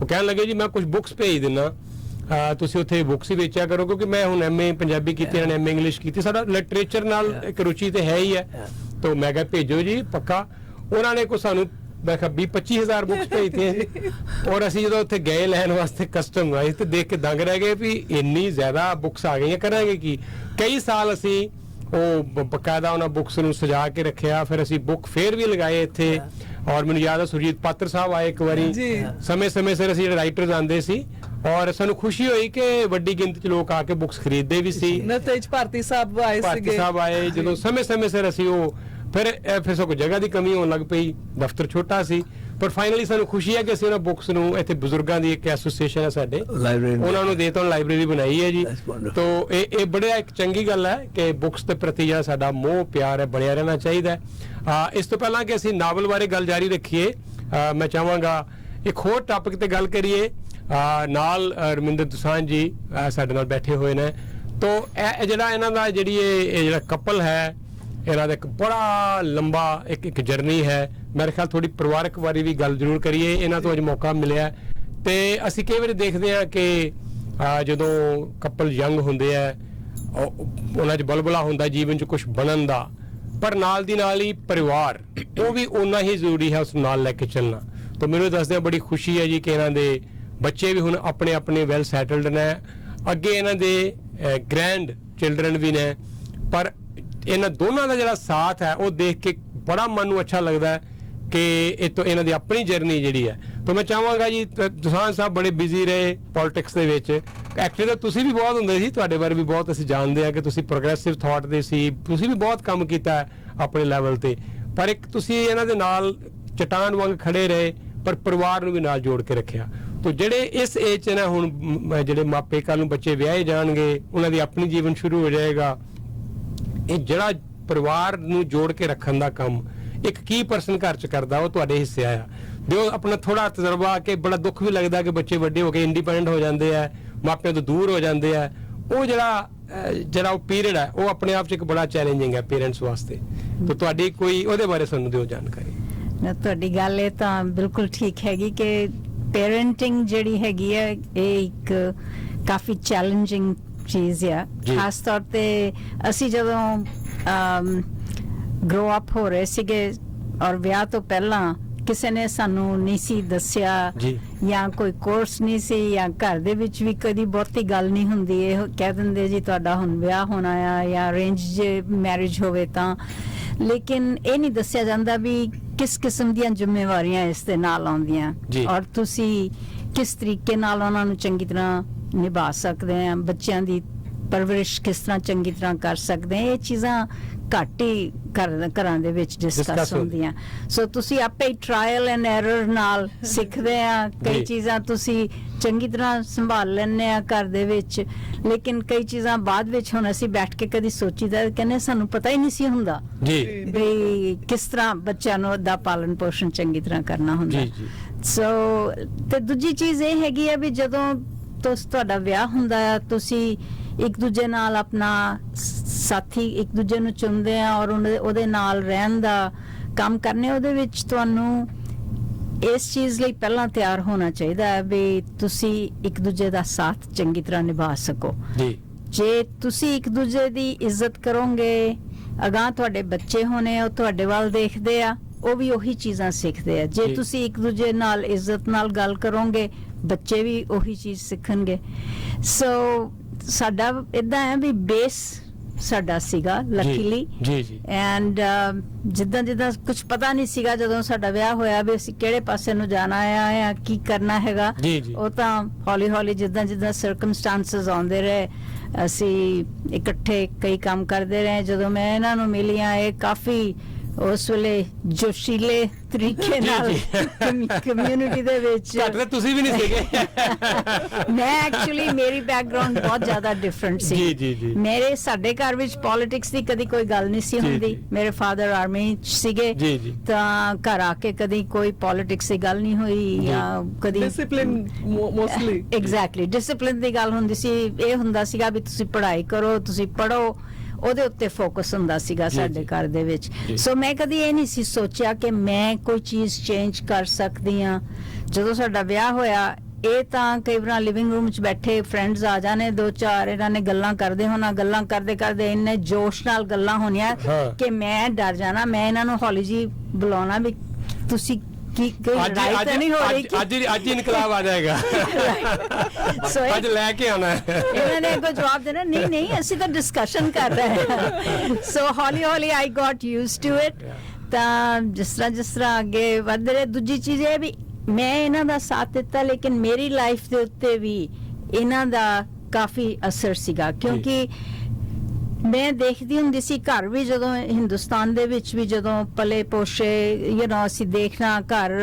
ਉਹ ਕਹਿਣ ਲੱਗੇ ਜੀ ਮੈਂ ਕੁਝ ਬੁੱਕਸ ਭੇਜ ਦਿੰਨਾ, ਤੁਸੀਂ ਉੱਥੇ ਬੁੱਕਸ ਹੀ ਵੇਚਿਆ ਕਰੋ, ਕਿਉਂਕਿ ਮੈਂ ਹੁਣ ਐਮਏ ਪੰਜਾਬੀ ਕੀਤੀ, ਐਮਏ ਇੰਗਲਿਸ਼ ਕੀਤੀ, ਸਾਡਾ ਲਿਟਰੇਚਰ ਨਾਲ ਇੱਕ ਰੁਚੀ ਤੇ ਹੈ ਹੀ ਹੈ। ਤਾਂ ਮੈਂ ਕਿਹਾ ਭੇਜੋ ਜੀ ਪੱਕਾ। ਉਹਨਾਂ ਨੇ ਕੋ ਸਾਨੂੰ ਮੈਂ ਕਿਹਾ 20-25 ਹਜ਼ਾਰ ਬੁੱਕਸ ਭੇਜਤੀਆਂ, ਔਰ ਅਸੀਂ ਜਦੋਂ ਉੱਥੇ ਗਏ ਲੈਣ ਵਾਸਤੇ ਕਸਟਮ ਆਈ ਤੇ ਦੇਖ ਕੇ ਦੰਗ ਰਹਿ ਗਏ ਵੀ ਇੰਨੀ ਜ਼ਿਆਦਾ ਬੁੱਕਸ ਆ ਗਈਆਂ, ਕਰਾਂਗੇ ਕੀ। ਕਈ ਸਾਲ ਅਸੀਂ ਉਹ ਬਕਾਇਦਾ ਉਹਨਾਂ ਬੁੱਕਸ ਨੂੰ ਸਜਾ ਕੇ ਰੱਖਿਆ, ਫਿਰ ਅਸੀਂ ਬੁੱਕ ਫੇਅਰ ਵੀ ਲਗਾਏ ਇੱਥੇ, ਔਰ ਮੈਨੂੰ ਯਾਦ ਹੈ ਸੁਰਜੀਤ ਪਾਤਰ ਸਾਹਿਬ ਆਏ ਇੱਕ ਵਾਰੀ, ਸਮੇਂ ਸਿਰ ਅਸੀਂ ਜਿਹੜੇ ਰਾਈਟਰਸ ਆਉਂਦੇ ਸੀ, ਔਰ ਸਾਨੂੰ ਖੁਸ਼ੀ ਹੋਈ ਕਿ ਵੱਡੀ ਗਿਣਤੀ ਚ ਲੋਕ ਆ ਕੇ ਬੁੱਕਸ ਖਰੀਦਦੇ ਵੀ ਸੀ। ਨਤੇਜ ਭਾਰਤੀ ਸਾਹਿਬ ਆਏ ਸੀਗੇ, ਭਾਰਤੀ ਸਾਹਿਬ ਆਏ ਜਦੋਂ ਸਮੇਂ ਸਿਰ ਅਸੀਂ ਉਹ ਫਿਰ ਸੋ ਕੋਈ ਜਗ੍ਹਾ ਦੀ ਕਮੀ ਹੋਣ ਲੱਗ ਪਈ, ਦਫ਼ਤਰ ਛੋਟਾ ਸੀ, ਪਰ ਫਾਈਨਲੀ ਸਾਨੂੰ ਖੁਸ਼ੀ ਹੈ ਕਿ ਅਸੀਂ ਉਹਨਾਂ ਬੁੱਕਸ ਨੂੰ ਇੱਥੇ ਬਜ਼ੁਰਗਾਂ ਦੀ ਇੱਕ ਐਸੋਸੀਏਸ਼ਨ ਹੈ ਸਾਡੇ, ਉਹਨਾਂ ਨੂੰ ਦੇ ਤੋਂ ਲਾਇਬ੍ਰੇਰੀ ਬਣਾਈ ਹੈ ਜੀ। ਤੋ ਇਹ ਬੜਾ ਇੱਕ ਚੰਗੀ ਗੱਲ ਹੈ ਕਿ ਬੁੱਕਸ ਦੇ ਪ੍ਰਤੀ ਜਿਹੜਾ ਸਾਡਾ ਮੋਹ ਪਿਆਰ ਹੈ ਬਣਿਆ ਰਹਿਣਾ ਚਾਹੀਦਾ ਹੈ। ਇਸ ਤੋਂ ਪਹਿਲਾਂ ਕਿ ਅਸੀਂ ਨਾਵਲ ਬਾਰੇ ਗੱਲ ਜਾਰੀ ਰੱਖੀਏ, ਮੈਂ ਚਾਹਾਂਗਾ ਇੱਕ ਹੋਰ ਟਾਪਿਕ ਤੇ ਗੱਲ ਕਰੀਏ। ਨਾਲ ਰਮਿੰਦਰ ਦੋਸਾਂਝ ਜੀ ਸਾਡੇ ਨਾਲ ਬੈਠੇ ਹੋਏ ਨੇ। ਤੋ ਇਹ ਜਿਹੜਾ ਇਹਨਾਂ ਦਾ ਜਿਹੜੀ ਇਹ ਜਿਹੜਾ ਕਪਲ ਹੈ, ਇਹਨਾਂ ਦਾ ਇੱਕ ਬੜਾ ਲੰਬਾ ਇੱਕ ਜਰਨੀ ਹੈ। ਮੇਰੇ ਖਿਆਲ ਥੋੜੀ ਪਰਿਵਾਰਕ ਬਾਰੇ ਵੀ ਗੱਲ ਜ਼ਰੂਰ ਕਰੀਏ, ਇਹਨਾਂ ਤੋਂ ਅੱਜ ਮੌਕਾ ਮਿਲਿਆ। ਤੇ ਅਸੀਂ ਕਈ ਵਾਰੀ ਦੇਖਦੇ ਹਾਂ ਕਿ ਜਦੋਂ ਕਪਲ ਯੰਗ ਹੁੰਦੇ ਆ, ਉਹਨਾਂ 'ਚ ਬਲਬਲਾ ਹੁੰਦਾ ਜੀਵਨ 'ਚ ਕੁਝ ਬਣਨ ਦਾ, ਪਰ ਨਾਲ ਦੀ ਨਾਲ ਹੀ ਪਰਿਵਾਰ ਉਹ ਵੀ ਓਨਾ ਹੀ ਜ਼ਰੂਰੀ ਹੈ, ਉਸ ਨੂੰ ਨਾਲ ਲੈ ਕੇ ਚੱਲਣਾ। ਤਾਂ ਮੈਨੂੰ ਦੱਸਦਿਆਂ ਬੜੀ ਖੁਸ਼ੀ ਹੈ ਜੀ ਕਿ ਇਹਨਾਂ ਦੇ ਬੱਚੇ ਵੀ ਹੁਣ ਆਪਣੇ ਵੈਲ ਸੈਟਲਡ ਨੇ, ਅੱਗੇ ਇਹਨਾਂ ਦੇ ਗ੍ਰੈਂਡ ਚਿਲਡਰਨ ਵੀ ਨੇ, ਪਰ ਇਹਨਾਂ ਦੋਨਾਂ ਦਾ ਜਿਹੜਾ ਸਾਥ ਹੈ ਉਹ ਦੇਖ ਕੇ ਬੜਾ ਮਨ ਨੂੰ ਅੱਛਾ ਲੱਗਦਾ ਹੈ ਕਿ ਇਹ ਤੋਂ ਇਹਨਾਂ ਦੀ ਆਪਣੀ ਜਰਨੀ ਜਿਹੜੀ ਹੈ। ਤਾਂ ਮੈਂ ਚਾਹਾਂਗਾ ਜੀ, ਦੋਸਾਂਝ ਸਾਹਿਬ ਬੜੇ ਬਿਜ਼ੀ ਰਹੇ ਪੋਲਿਟਿਕਸ ਦੇ ਵਿੱਚ, ਐਕਚੁਅਲੀ ਤਾਂ ਤੁਸੀਂ ਵੀ ਬਹੁਤ ਹੁੰਦੇ ਸੀ, ਤੁਹਾਡੇ ਬਾਰੇ ਵੀ ਬਹੁਤ ਅਸੀਂ ਜਾਣਦੇ ਹਾਂ ਕਿ ਤੁਸੀਂ ਪ੍ਰੋਗਰੈਸਿਵ ਥਾਟ ਦੇ ਸੀ, ਤੁਸੀਂ ਵੀ ਬਹੁਤ ਕੰਮ ਕੀਤਾ ਆਪਣੇ ਲੈਵਲ ਤੇ, ਪਰ ਇੱਕ ਤੁਸੀਂ ਇਹਨਾਂ ਦੇ ਨਾਲ ਚਟਾਨ ਵਾਂਗ ਖੜੇ ਰਹੇ, ਪਰ ਪਰਿਵਾਰ ਨੂੰ ਵੀ ਨਾਲ ਜੋੜ ਕੇ ਰੱਖਿਆ। ਤੋ ਜਿਹੜੇ ਇਸ ਏਜ 'ਚ ਨਾ ਹੁਣ ਜਿਹੜੇ ਮਾਪੇ ਕੱਲ ਨੂੰ ਬੱਚੇ ਵਿਆਹੇ ਜਾਣਗੇ, ਉਹਨਾਂ ਦੀ ਆਪਣੀ ਜੀਵਨ ਸ਼ੁਰੂ ਹੋ ਜਾਏਗਾ, ਇਹ ਜਿਹੜਾ ਪਰਿਵਾਰ ਨੂੰ ਜੋੜ ਕੇ ਰੱਖਣ ਦਾ ਕੰਮ ਇੱਕ ਕੀ ਪਰਸਨ ਘਰ 'ਚ ਕਰਦਾ, ਉਹ ਤੁਹਾਡੇ ਹਿੱਸੇ ਆਇਆ। ਦਿਓ ਆਪਣਾ ਥੋੜਾ ਤਜਰਬਾ, ਕਿ ਬੜਾ ਦੁੱਖ ਵੀ ਲੱਗਦਾ ਕਿ ਬੱਚੇ ਵੱਡੇ ਹੋ ਕੇ ਇੰਡੀਪੈਂਡੈਂਟ ਹੋ ਜਾਂਦੇ ਆ, ਮਾਪਿਆਂ ਤੋਂ ਦੂਰ ਹੋ ਜਾਂਦੇ ਆ। ਉਹ ਜਿਹੜਾ ਉਹ ਪੀਰੀਅਡ ਹੈ ਉਹ ਆਪਣੇ ਆਪ 'ਚ ਇੱਕ ਬੜਾ ਚੈਲੰਜਿੰਗ ਹੈ ਪੇਰੈਂਟਸ ਵਾਸਤੇ। ਤਾਂ ਤੁਹਾਡੀ ਕੋਈ ਉਹਦੇ ਬਾਰੇ ਸਾਨੂੰ ਦਿਓ ਜਾਣਕਾਰੀ। ਤੁਹਾਡੀ ਗੱਲ ਇਹ ਤਾਂ ਬਿਲਕੁਲ ਠੀਕ ਹੈਗੀ ਕਿ ਪੇਰੈਂਟਿੰਗ ਜਿਹੜੀ ਹੈਗੀ ਹੈ ਇਹ ਇੱਕ ਕਾਫੀ ਚੈਲੰਜਿੰਗ ਚੀਜ਼ ਆ, ਖਾਸ ਤੌਰ ਤੇ ਅਸੀਂ ਜਦੋਂ ਗਰੋ ਅਪ ਹੋ ਰਹੇ ਸੀਗੇ ਔਰ ਵਿਆਹ ਤੋਂ ਪਹਿਲਾਂ ਕਿਸੇ ਨੇ ਸਾਨੂੰ ਨਹੀਂ ਸੀ ਦੱਸਿਆ, ਜਾਂ ਕੋਈ ਕੋਰਸ ਨਹੀਂ ਸੀ, ਜਾਂ ਘਰ ਦੇ ਵਿੱਚ ਵੀ ਕਦੀ ਬਹੁਤੀ ਗੱਲ ਨਹੀਂ ਹੁੰਦੀ, ਇਹ ਕਹਿ ਦਿੰਦੇ ਜੀ ਤੁਹਾਡਾ ਹੁਣ ਵਿਆਹ ਹੋਣਾ ਆ, ਜਾਂ ਅਰੇਂਜ ਜੇ ਮੈਰਿਜ ਹੋਵੇ ਤਾਂ, ਲੇਕਿਨ ਇਹ ਨਹੀਂ ਦੱਸਿਆ ਜਾਂਦਾ ਵੀ ਕਿਸ ਕਿਸਮ ਦੀਆਂ ਜ਼ਿੰਮੇਵਾਰੀਆਂ ਇਸ ਦੇ ਨਾਲ ਆਉਂਦੀਆਂ, ਔਰ ਤੁਸੀਂ ਕਿਸ ਤਰੀਕੇ ਨਾਲ ਉਹਨਾਂ ਨੂੰ ਚੰਗੀ ਤਰ੍ਹਾਂ ਨਿਭਾ ਸਕਦੇ ਆ, ਬੱਚਿਆਂ ਦੀ ਪਰਵਰਿਸ਼ ਕਿਸ ਤਰ੍ਹਾਂ ਚੰਗੀ ਤਰ੍ਹਾਂ ਕਰ ਸਕਦੇ ਆ। ਇਹ ਚੀਜ਼ਾਂ ਘੱਟ ਹੀ ਘਰਾਂ ਦੇ ਵਿੱਚ ਡਿਸਕਸ ਹੁੰਦੀਆਂ। ਸੋ ਤੁਸੀਂ ਆਪੇ ਟ੍ਰਾਇਲ ਐਂਡ ਐਰਰ ਨਾਲ ਸਿੱਖਦੇ ਆ, ਕਈ ਚੀਜ਼ਾਂ ਤੁਸੀਂ ਚੰਗੀ ਤਰ੍ਹਾਂ ਸੰਭਾਲ ਲੈਂਦੇ ਆ ਘਰ ਦੇ ਵਿੱਚ, ਲੇਕਿਨ ਕਈ ਚੀਜ਼ਾਂ ਬਾਅਦ ਵਿੱਚ ਹੁਣ ਅਸੀਂ ਬੈਠ ਕੇ ਕਦੀ ਸੋਚੀਦਾ, ਕਹਿੰਦੇ ਸਾਨੂੰ ਪਤਾ ਹੀ ਨਹੀਂ ਸੀ ਹੁੰਦਾ ਵੀ ਕਿਸ ਤਰ੍ਹਾਂ ਬੱਚਿਆਂ ਨੂੰ ਦਾ ਪਾਲਣ ਪੋਸ਼ਣ ਚੰਗੀ ਤਰ੍ਹਾਂ ਕਰਨਾ ਹੁੰਦਾ। ਸੋ ਤੇ ਦੂਜੀ ਚੀਜ਼ ਇਹ ਹੈਗੀ ਆ ਵੀ ਜਦੋਂ ਤੁਹਾਡਾ ਵਿਆਹ ਹੁੰਦਾ ਆ, ਤੁਸੀਂ ਇੱਕ ਦੂਜੇ ਨਾਲ ਆਪਣਾ ਸਾਥੀ ਇੱਕ ਦੂਜੇ ਨੂੰ ਚੁਣਦੇ ਆ ਔਰ ਉਹਦੇ ਨਾਲ ਰਹਿਣ ਦਾ ਕੰਮ ਕਰਨੇ, ਉਹਦੇ ਵਿੱਚ ਤੁਹਾਨੂੰ ਇਸ ਚੀਜ਼ ਲਈ ਪਹਿਲਾਂ ਤਿਆਰ ਹੋਣਾ ਚਾਹੀਦਾ ਹੈ ਵੀ ਤੁਸੀਂ ਇੱਕ ਦੂਜੇ ਦਾ ਸਾਥ ਚੰਗੀ ਤਰ੍ਹਾਂ ਨਿਭਾ ਸਕੋ। ਜੇ ਤੁਸੀਂ ਇੱਕ ਦੂਜੇ ਦੀ ਇੱਜ਼ਤ ਕਰੋਗੇ, ਅਗਾਂਹ ਤੁਹਾਡੇ ਬੱਚੇ ਹੋਣੇ ਉਹ ਤੁਹਾਡੇ ਵੱਲ ਦੇਖਦੇ ਆ ਉਹ ਵੀ ਉਹੀ ਚੀਜ਼ਾਂ ਸਿੱਖਦੇ ਆ ਜੇ ਤੁਸੀਂ ਇੱਕ ਦੂਜੇ ਨਾਲ ਇੱਜ਼ਤ ਨਾਲ ਗੱਲ ਕਰੋਗੇ ਬੱਚੇ ਵੀ ਉਹੀ ਚੀਜ਼ ਸਿੱਖਣਗੇ ਸੋ ਸਾਡਾ ਇਦਾਂ ਹੈ ਵੀ ਬੇਸ ਸਾਡਾ ਸੀਗਾ ਲੱਕੀਲੀ ਜੀ ਐਂਡ ਜਿੱਦਾਂ ਕੁਝ ਪਤਾ ਨਹੀਂ ਸੀਗਾ ਜਦੋਂ ਸਾਡਾ ਵਿਆਹ ਹੋਇਆ ਵੀ ਅਸੀਂ ਕਿਹੜੇ ਪਾਸੇ ਨੂੰ ਜਾਣਾ ਆ ਕੀ ਕਰਨਾ ਹੈਗਾ ਉਹ ਤਾਂ ਹੌਲੀ ਹੌਲੀ ਜਿੱਦਾਂ ਸਰਕਮਸਟੈਂਸਸ ਆਉਂਦੇ ਰਹੇ ਅਸੀਂ ਇਕੱਠੇ ਕਈ ਕੰਮ ਕਰਦੇ ਰਹੇ ਜਦੋਂ ਮੈਂ ਇਹਨਾਂ ਨੂੰ ਮਿਲੀ ਆ ਇਹ ਕਾਫੀ ਉਸ ਵੇਲੇ ਜੋਸ਼ੀਲੇ ਤਰੀਕੇ ਨਾਲ ਕਮਿਊਨਿਟੀ ਦੇ ਵਿੱਚ ਘੱਟ ਤੁਸੀਂ ਵੀ ਨਹੀਂ ਸੀਗੇ ਮੈਂ ਐਕਚੁਅਲੀ ਮੇਰੀ ਬੈਕਗ੍ਰਾਉਂਡ ਬਹੁਤ ਜ਼ਿਆਦਾ ਡਿਫਰੈਂਟ ਸੀ ਮੇਰੇ ਸਾਡੇ ਘਰ ਵਿੱਚ ਪੋਲਿਟਿਕਸ ਦੀ ਕਦੀ ਕੋਈ ਗੱਲ ਨਹੀਂ ਸੀ ਹੁੰਦੀ ਮੇਰੇ ਫਾਦਰ ਆਰਮੀ ਚ ਸੀਗੇ ਤਾਂ ਘਰ ਆ ਕੇ ਕਦੀ ਕੋਈ ਪੋਲਿਟਿਕਸ ਦੀ ਗੱਲ ਨਹੀਂ ਹੋਈ ਜਾਂ ਕਦੀ ਡਿਸਪਲਿਨ ਮੋਸਟਲੀ ਐਗਜ਼ੈਕਟਲੀ ਡਿਸਪਲਿਨ ਦੀ ਗੱਲ ਹੁੰਦੀ ਸੀ ਇਹ ਹੁੰਦਾ ਸੀਗਾ ਵੀ ਤੁਸੀਂ ਪੜ੍ਹਾਈ ਕਰੋ ਤੁਸੀਂ ਪੜ੍ਹੋ ਉਹਦੇ ਉੱਤੇ ਫੋਕਸ ਹੁੰਦਾ ਸੀਗਾ ਸਾਡੇ ਘਰ ਦੇ ਵਿੱਚ ਸੋ ਮੈਂ ਕਦੀ ਇਹ ਨਹੀਂ ਸੀ ਸੋਚਿਆ ਕਿ ਮੈਂ ਕੋਈ ਚੀਜ਼ ਚੇਂਜ ਕਰ ਸਕਦੀ ਆ ਜਦੋਂ ਸਾਡਾ ਵਿਆਹ ਹੋਇਆ ਇਹ ਤਾਂ ਕਈ ਵਾਰ ਲਿਵਿੰਗ ਰੂਮ 'ਚ ਬੈਠੇ ਫਰੈਂਡਸ ਆ ਜਾਣੇ ਦੋ ਚਾਰ ਇਹਨਾਂ ਨੇ ਗੱਲਾਂ ਕਰਦੇ ਹੋਣਾ ਗੱਲਾਂ ਕਰਦੇ ਇੰਨੇ ਜੋਸ਼ ਨਾਲ ਗੱਲਾਂ ਹੋਣੀਆਂ ਕਿ ਮੈਂ ਡਰ ਜਾਣਾ ਮੈਂ ਇਹਨਾਂ ਨੂੰ ਹੌਲੀ ਜੀ ਬੁਲਾਉਣਾ ਵੀ ਤੁਸੀਂ ਅੱਜ ਹੀ ਇਨਕਲਾਬ ਆ ਜਾਏਗਾ ਅੱਜ ਲੈ ਕੇ ਆਉਣਾ ਇਹਨਾਂ ਨੇ ਕੋਈ ਜਵਾਬ ਦੇਣਾ ਨਹੀਂ ਅਸੀਂ ਤਾਂ ਡਿਸਕਸ਼ਨ ਕਰ ਰਹੇ ਹਾਂ ਸੋ ਹੌਲੀ ਆਈ ਗॉट ਯੂਜ਼ਡ ਟੂ ਇਟ ਤਾਂ ਜਿਸ ਤਰ੍ਹਾਂ ਅੱਗੇ ਵੱਧ ਰਹੇ ਦੂਜੀ ਚੀਜ਼ ਇਹ ਵੀ ਮੈਂ ਇਹਨਾਂ ਦਾ ਸਾਥ ਦਿੱਤਾ ਲੇਕਿਨ ਮੇਰੀ ਲਾਈਫ ਦੇ ਉੱਤੇ ਵੀ ਇਹਨਾਂ ਦਾ ਕਾਫੀ ਅਸਰ ਸੀਗਾ ਕਿਉਂਕਿ ਮੈਂ ਦੇਖਦੀ ਹੁੰਦੀ ਸੀ ਘਰ ਵੀ ਜਦੋਂ ਹਿੰਦੁਸਤਾਨ ਦੇ ਵਿੱਚ ਵੀ ਜਦੋਂ ਪਲੇ ਪੋਸ਼ੇ ਅਸੀਂ ਦੇਖਣਾ ਘਰ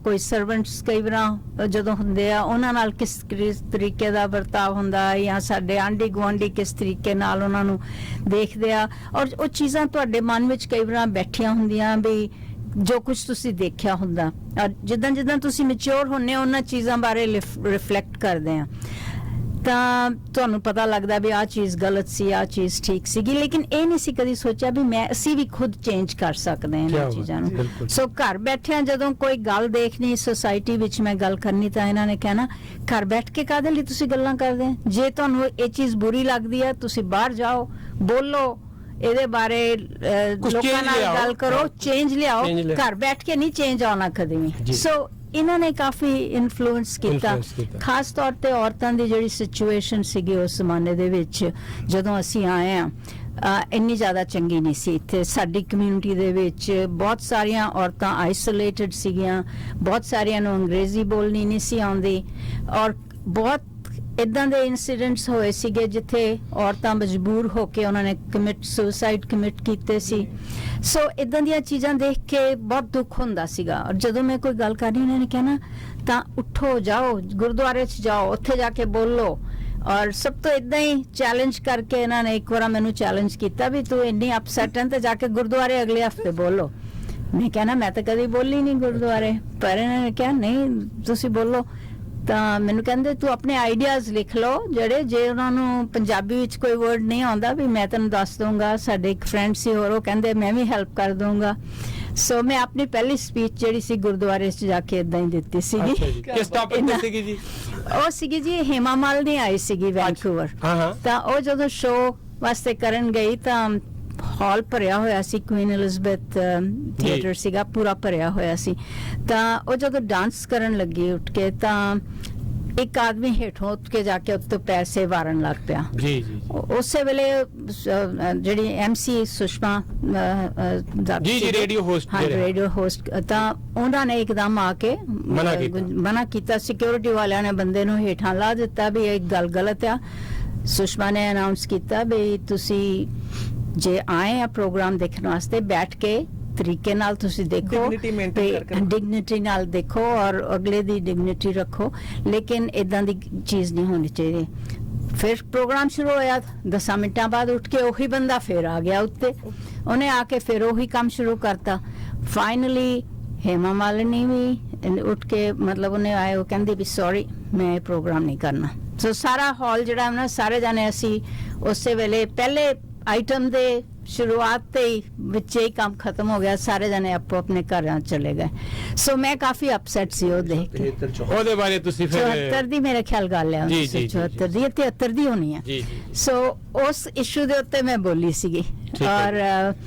ਕੋਈ ਸਰਵੈਂਟਸ ਕਈ ਵਾਰ ਜਦੋਂ ਹੁੰਦੇ ਆ ਉਹਨਾਂ ਨਾਲ ਕਿਸ ਤਰੀਕੇ ਦਾ ਵਰਤਾਵ ਹੁੰਦਾ ਜਾਂ ਸਾਡੇ ਆਂਢੀ ਗੁਆਂਢੀ ਕਿਸ ਤਰੀਕੇ ਨਾਲ ਉਹਨਾਂ ਨੂੰ ਦੇਖਦੇ ਆ ਔਰ ਉਹ ਚੀਜ਼ਾਂ ਤੁਹਾਡੇ ਮਨ ਵਿੱਚ ਕਈ ਵਾਰ ਬੈਠੀਆਂ ਹੁੰਦੀਆਂ ਵੀ ਜੋ ਕੁਝ ਤੁਸੀਂ ਦੇਖਿਆ ਹੁੰਦਾ ਔਰ ਜਿੱਦਾਂ ਤੁਸੀਂ ਮੈਚੁਰ ਹੁੰਦੇ ਹੋ ਉਹਨਾਂ ਚੀਜ਼ਾਂ ਬਾਰੇ ਰਿਫਲੈਕਟ ਕਰਦੇ ਆ ਤਾਂ ਤੁਹਾਨੂੰ ਪਤਾ ਲੱਗਦਾ ਵੀ ਆਹ ਚੀਜ਼ ਗਲਤ ਸੀ ਆਹ ਚੀਜ਼ ਠੀਕ ਸੀਗੀ ਲੇਕਿਨ ਇਹ ਨਹੀਂ ਸੀ ਕਦੀ ਸੋਚਿਆ ਵੀ ਅਸੀਂ ਵੀ ਖੁਦ ਚੇਂਜ ਕਰ ਸਕਦੇ ਹਾਂ ਇਹਨਾਂ ਚੀਜ਼ਾਂ ਨੂੰ ਸੋ ਘਰ ਬੈਠਿਆਂ ਜਦੋਂ ਕੋਈ ਗੱਲ ਦੇਖਣੀ ਸੋਸਾਇਟੀ ਵਿੱਚ ਮੈਂ ਗੱਲ ਕਰਨੀ ਤਾਂ ਇਹਨਾਂ ਨੇ ਕਹਿਣਾ ਘਰ ਬੈਠ ਕੇ ਕਾਹਦੇ ਲਈ ਤੁਸੀਂ ਗੱਲਾਂ ਕਰਦੇ ਜੇ ਤੁਹਾਨੂੰ ਇਹ ਚੀਜ਼ ਬੁਰੀ ਲੱਗਦੀ ਹੈ ਤੁਸੀਂ ਬਾਹਰ ਜਾਓ ਬੋਲੋ ਇਹਦੇ ਬਾਰੇ ਲੋਕਾਂ ਨਾਲ ਗੱਲ ਕਰੋ ਚੇਂਜ ਲਿਆਓ ਘਰ ਬੈਠ ਕੇ ਨਹੀਂ ਚੇਂਜ ਆਉਣਾ ਕਦੇ ਵੀ ਸੋ ਇਹਨਾਂ ਨੇ ਕਾਫੀ ਇਨਫਲੂਐਂਸ ਕੀਤਾ ਖਾਸ ਤੌਰ ਤੇ ਔਰਤਾਂ ਦੀ ਜਿਹੜੀ ਸਿਚੁਏਸ਼ਨ ਸੀਗੀ ਉਸ ਜ਼ਮਾਨੇ ਦੇ ਵਿੱਚ ਜਦੋਂ ਅਸੀਂ ਆਏ ਆ ਇੰਨੀ ਜ਼ਿਆਦਾ ਚੰਗੀ ਨਹੀਂ ਸੀ ਇੱਥੇ ਸਾਡੀ ਕਮਿਊਨਿਟੀ ਦੇ ਵਿੱਚ ਬਹੁਤ ਸਾਰੀਆਂ ਔਰਤਾਂ ਆਈਸੋਲੇਟਡ ਸੀਗੀਆਂ ਬਹੁਤ ਸਾਰਿਆਂ ਨੂੰ ਅੰਗਰੇਜ਼ੀ ਬੋਲਣੀ ਨਹੀਂ ਸੀ ਆਉਂਦੀ ਔਰ ਬਹੁਤ ਇਦਾਂ ਦੇ ਇਨਸੀਡੈਂਟਸ ਹੋਏ ਸੀਗੇ ਜਿੱਥੇ ਔਰਤਾਂ ਮਜਬੂਰ ਹੋ ਕੇ ਉਹਨਾਂ ਨੇ ਸੁਸਾਈਡ ਕਮਿਟ ਕੀਤੇ ਸੀ ਸੋ ਇਦਾਂ ਦੀਆਂ ਚੀਜ਼ਾਂ ਦੇਖ ਕੇ ਬਹੁਤ ਦੁੱਖ ਹੁੰਦਾ ਸੀਗਾ ਔਰ ਜਦੋਂ ਮੈਂ ਕੋਈ ਗੱਲ ਕਰਨੀ ਇਹਨਾਂ ਨੇ ਕਹਿਣਾ ਤਾਂ ਉੱਠੋ ਜਾਓ ਗੁਰਦੁਆਰੇ 'ਚ ਜਾਓ ਉੱਥੇ ਜਾ ਕੇ ਬੋਲੋ ਔਰ ਸਭ ਤੋਂ ਇਦਾਂ ਹੀ ਚੈਲੰਜ ਕਰਕੇ ਇਹਨਾਂ ਨੇ ਇੱਕ ਵਾਰ ਮੈਨੂੰ ਚੈਲੰਜ ਕੀਤਾ ਵੀ ਤੂੰ ਇੰਨੀ ਅਪਸੈਟ ਹੈ ਤੇ ਜਾ ਕੇ ਗੁਰਦੁਆਰੇ ਅਗਲੇ ਹਫਤੇ ਬੋਲੋ ਮੈਂ ਕਹਿਣਾ ਮੈਂ ਤਾਂ ਕਦੀ ਬੋਲੀ ਨਹੀਂ ਗੁਰਦੁਆਰੇ ਪਰ ਇਹਨਾਂ ਨੇ ਕਿਹਾ ਨਹੀਂ ਤੁਸੀਂ ਬੋਲੋ ਤਾਂ ਮੈਨੂੰ ਕਹਿੰਦੇ ਤੂੰ ਆਪਣੇ ਆਈਡੀਆਜ਼ ਲਿਖ ਲਓ ਜਿਹੜੇ ਜੇ ਉਹਨਾਂ ਨੂੰ ਪੰਜਾਬੀ ਵਿੱਚ ਕੋਈ ਵਰਡ ਨਹੀਂ ਆਉਂਦਾ ਵੀ ਮੈਂ ਤੈਨੂੰ ਦੱਸ ਦਊਂਗਾ ਸਾਡੇ ਇੱਕ ਫਰੈਂਡ ਸੀ ਹੋਰ ਉਹ ਕਹਿੰਦੇ ਮੈਂ ਵੀ ਹੈਲਪ ਕਰ ਦਊਂਗਾ ਸੋ ਮੈਂ ਆਪਣੀ ਪਹਿਲੀ ਸਪੀਚ ਜਿਹੜੀ ਸੀ ਗੁਰਦੁਆਰੇ 'ਚ ਜਾ ਕੇ ਇਦਾਂ ਹੀ ਦਿੱਤੀ ਸੀਗੀ ਕਿਸ ਟਾਪਿਕ ਤੇ ਸੀਗੀ ਜੀ ਉਹ ਸੀਗੀ ਜੀ ਹੇਮਾ ਮਾਲਿਨੀ ਆਈ ਸੀਗੀ ਵੈਨਕੂਵਰ ਤਾਂ ਉਹ ਜਦੋਂ ਸ਼ੋਅ ਵਾਸਤੇ ਕਰਨ ਗਈ ਤਾਂ ਹਾਲ ਭਰਿਆ ਹੋਇਆ ਸੀ ਕੁਈਨ ਐਲਿਜ਼abeth ਥੀਏਟਰ ਸੀਗਾ ਪੂਰਾ ਭਰਿਆ ਹੋਇਆ ਸੀ ਤਾਂ ਉਹ ਜਦੋਂ ਡਾਂਸ ਕਰਨ ਲੱਗੀ ਉੱਠ ਕੇ ਤਾਂ ਇੱਕ ਆਦਮੀ ਹੇਠੋਂ ਉੱਠ ਕੇ ਜਾ ਕੇ ਉੱਤੇ ਪੈਸੇ ਵਾਰਨ ਲੱਗ ਪਿਆ ਉਸੇ ਵੇਲੇ ਜਿਹੜੀ MC ਸੁਸ਼ਮਾ ਜੀ ਰੇਡੀਓ ਹੋਸਟ ਤਾਂ ਉਹਨਾਂ ਨੇ ਇੱਕਦਮ ਆ ਕੇ ਮਨਾ ਕੀਤਾ ਸਿਕਿਉਰਿਟੀ ਵਾਲਿਆਂ ਨੇ ਬੰਦੇ ਨੂੰ ਹੇਠਾਂ ਲਾ ਦਿੱਤਾ ਵੀ ਇਹ ਗੱਲ ਗਲਤ ਆ ਸੁਸ਼ਮਾ ਨੇ ਅਨਾਉਂਸ ਕੀਤਾ ਵੀ ਤੁਸੀਂ ਜੇ ਆਏ ਆ ਪ੍ਰੋਗਰਾਮ ਦੇਖਣ ਵਾਸਤੇ ਬੈਠ ਕੇ ਤਰੀਕੇ ਨਾਲ ਤੁਸੀਂ ਦੇਖੋ ਡਿਗਨਿਟੀ ਨਾਲ ਦੇਖੋ ਔਰ ਅਗਲੇ ਦੀ ਡਿਗਨਿਟੀ ਰੱਖੋ ਲੇਕਿਨ ਇਦਾਂ ਦੀ ਚੀਜ਼ ਨਹੀਂ ਹੋਣੀ ਚਾਹੀਦੀ ਫਿਰ ਪ੍ਰੋਗਰਾਮ ਸ਼ੁਰੂ ਹੋਇਆ 10 ਮਿੰਟਾਂ ਬਾਅਦ ਉੱਠ ਕੇ ਉਹੀ ਬੰਦਾ ਫਿਰ ਆ ਗਿਆ ਉੱਤੇ ਉਹਨੇ ਆ ਕੇ ਫਿਰ ਉਹੀ ਕੰਮ ਸ਼ੁਰੂ ਕਰਤਾ ਫਾਈਨਲੀ ਹੇਮਾ ਮਾਲਿਨੀ ਵੀ ਉੱਠ ਕੇ ਮਤਲਬ ਉਹਨੇ ਆਏ ਉਹ ਕਹਿੰਦੀ ਵੀ ਸੌਰੀ ਮੈਂ ਇਹ ਪ੍ਰੋਗਰਾਮ ਨਹੀਂ ਕਰਨਾ ਸੋ ਸਾਰਾ ਹਾਲ ਜਿਹੜਾ ਨਾ ਸਾਰੇ ਜਾਣੇ ਅਸੀਂ ਉਸੇ ਵੇਲੇ ਪਹਿਲੇ ਆਈਟਮ ਦੇ ਸ਼ੁਰੂਆਤ ਤੇ ਹੀ ਵਿੱਚ ਹੀ ਕੰਮ ਖਤਮ ਹੋ ਗਿਆ ਸਾਰੇ ਜਣੇ ਆਪੋ ਆਪਣੇ ਘਰਾਂ ਚਲੇ ਗਏ ਸੋ ਮੈਂ ਕਾਫੀ ਅਪਸੈਟ ਸੀ ਉਹ ਦੇਖ ਕੇ ਉਹਦੇ ਬਾਰੇ ਤੁਸੀਂ ਫਿਰ 74 ਦੀ ਮੇਰੇ ਖਿਆਲ ਗੱਲ ਹੈ 74 ਦੀ 73 ਦੀ ਹੋਣੀ ਹੈ ਸੋ ਉਸ ਇਸ਼ੂ ਦੇ ਉੱਤੇ ਮੈਂ ਬੋਲੀ ਸੀਗੀ ਔਰ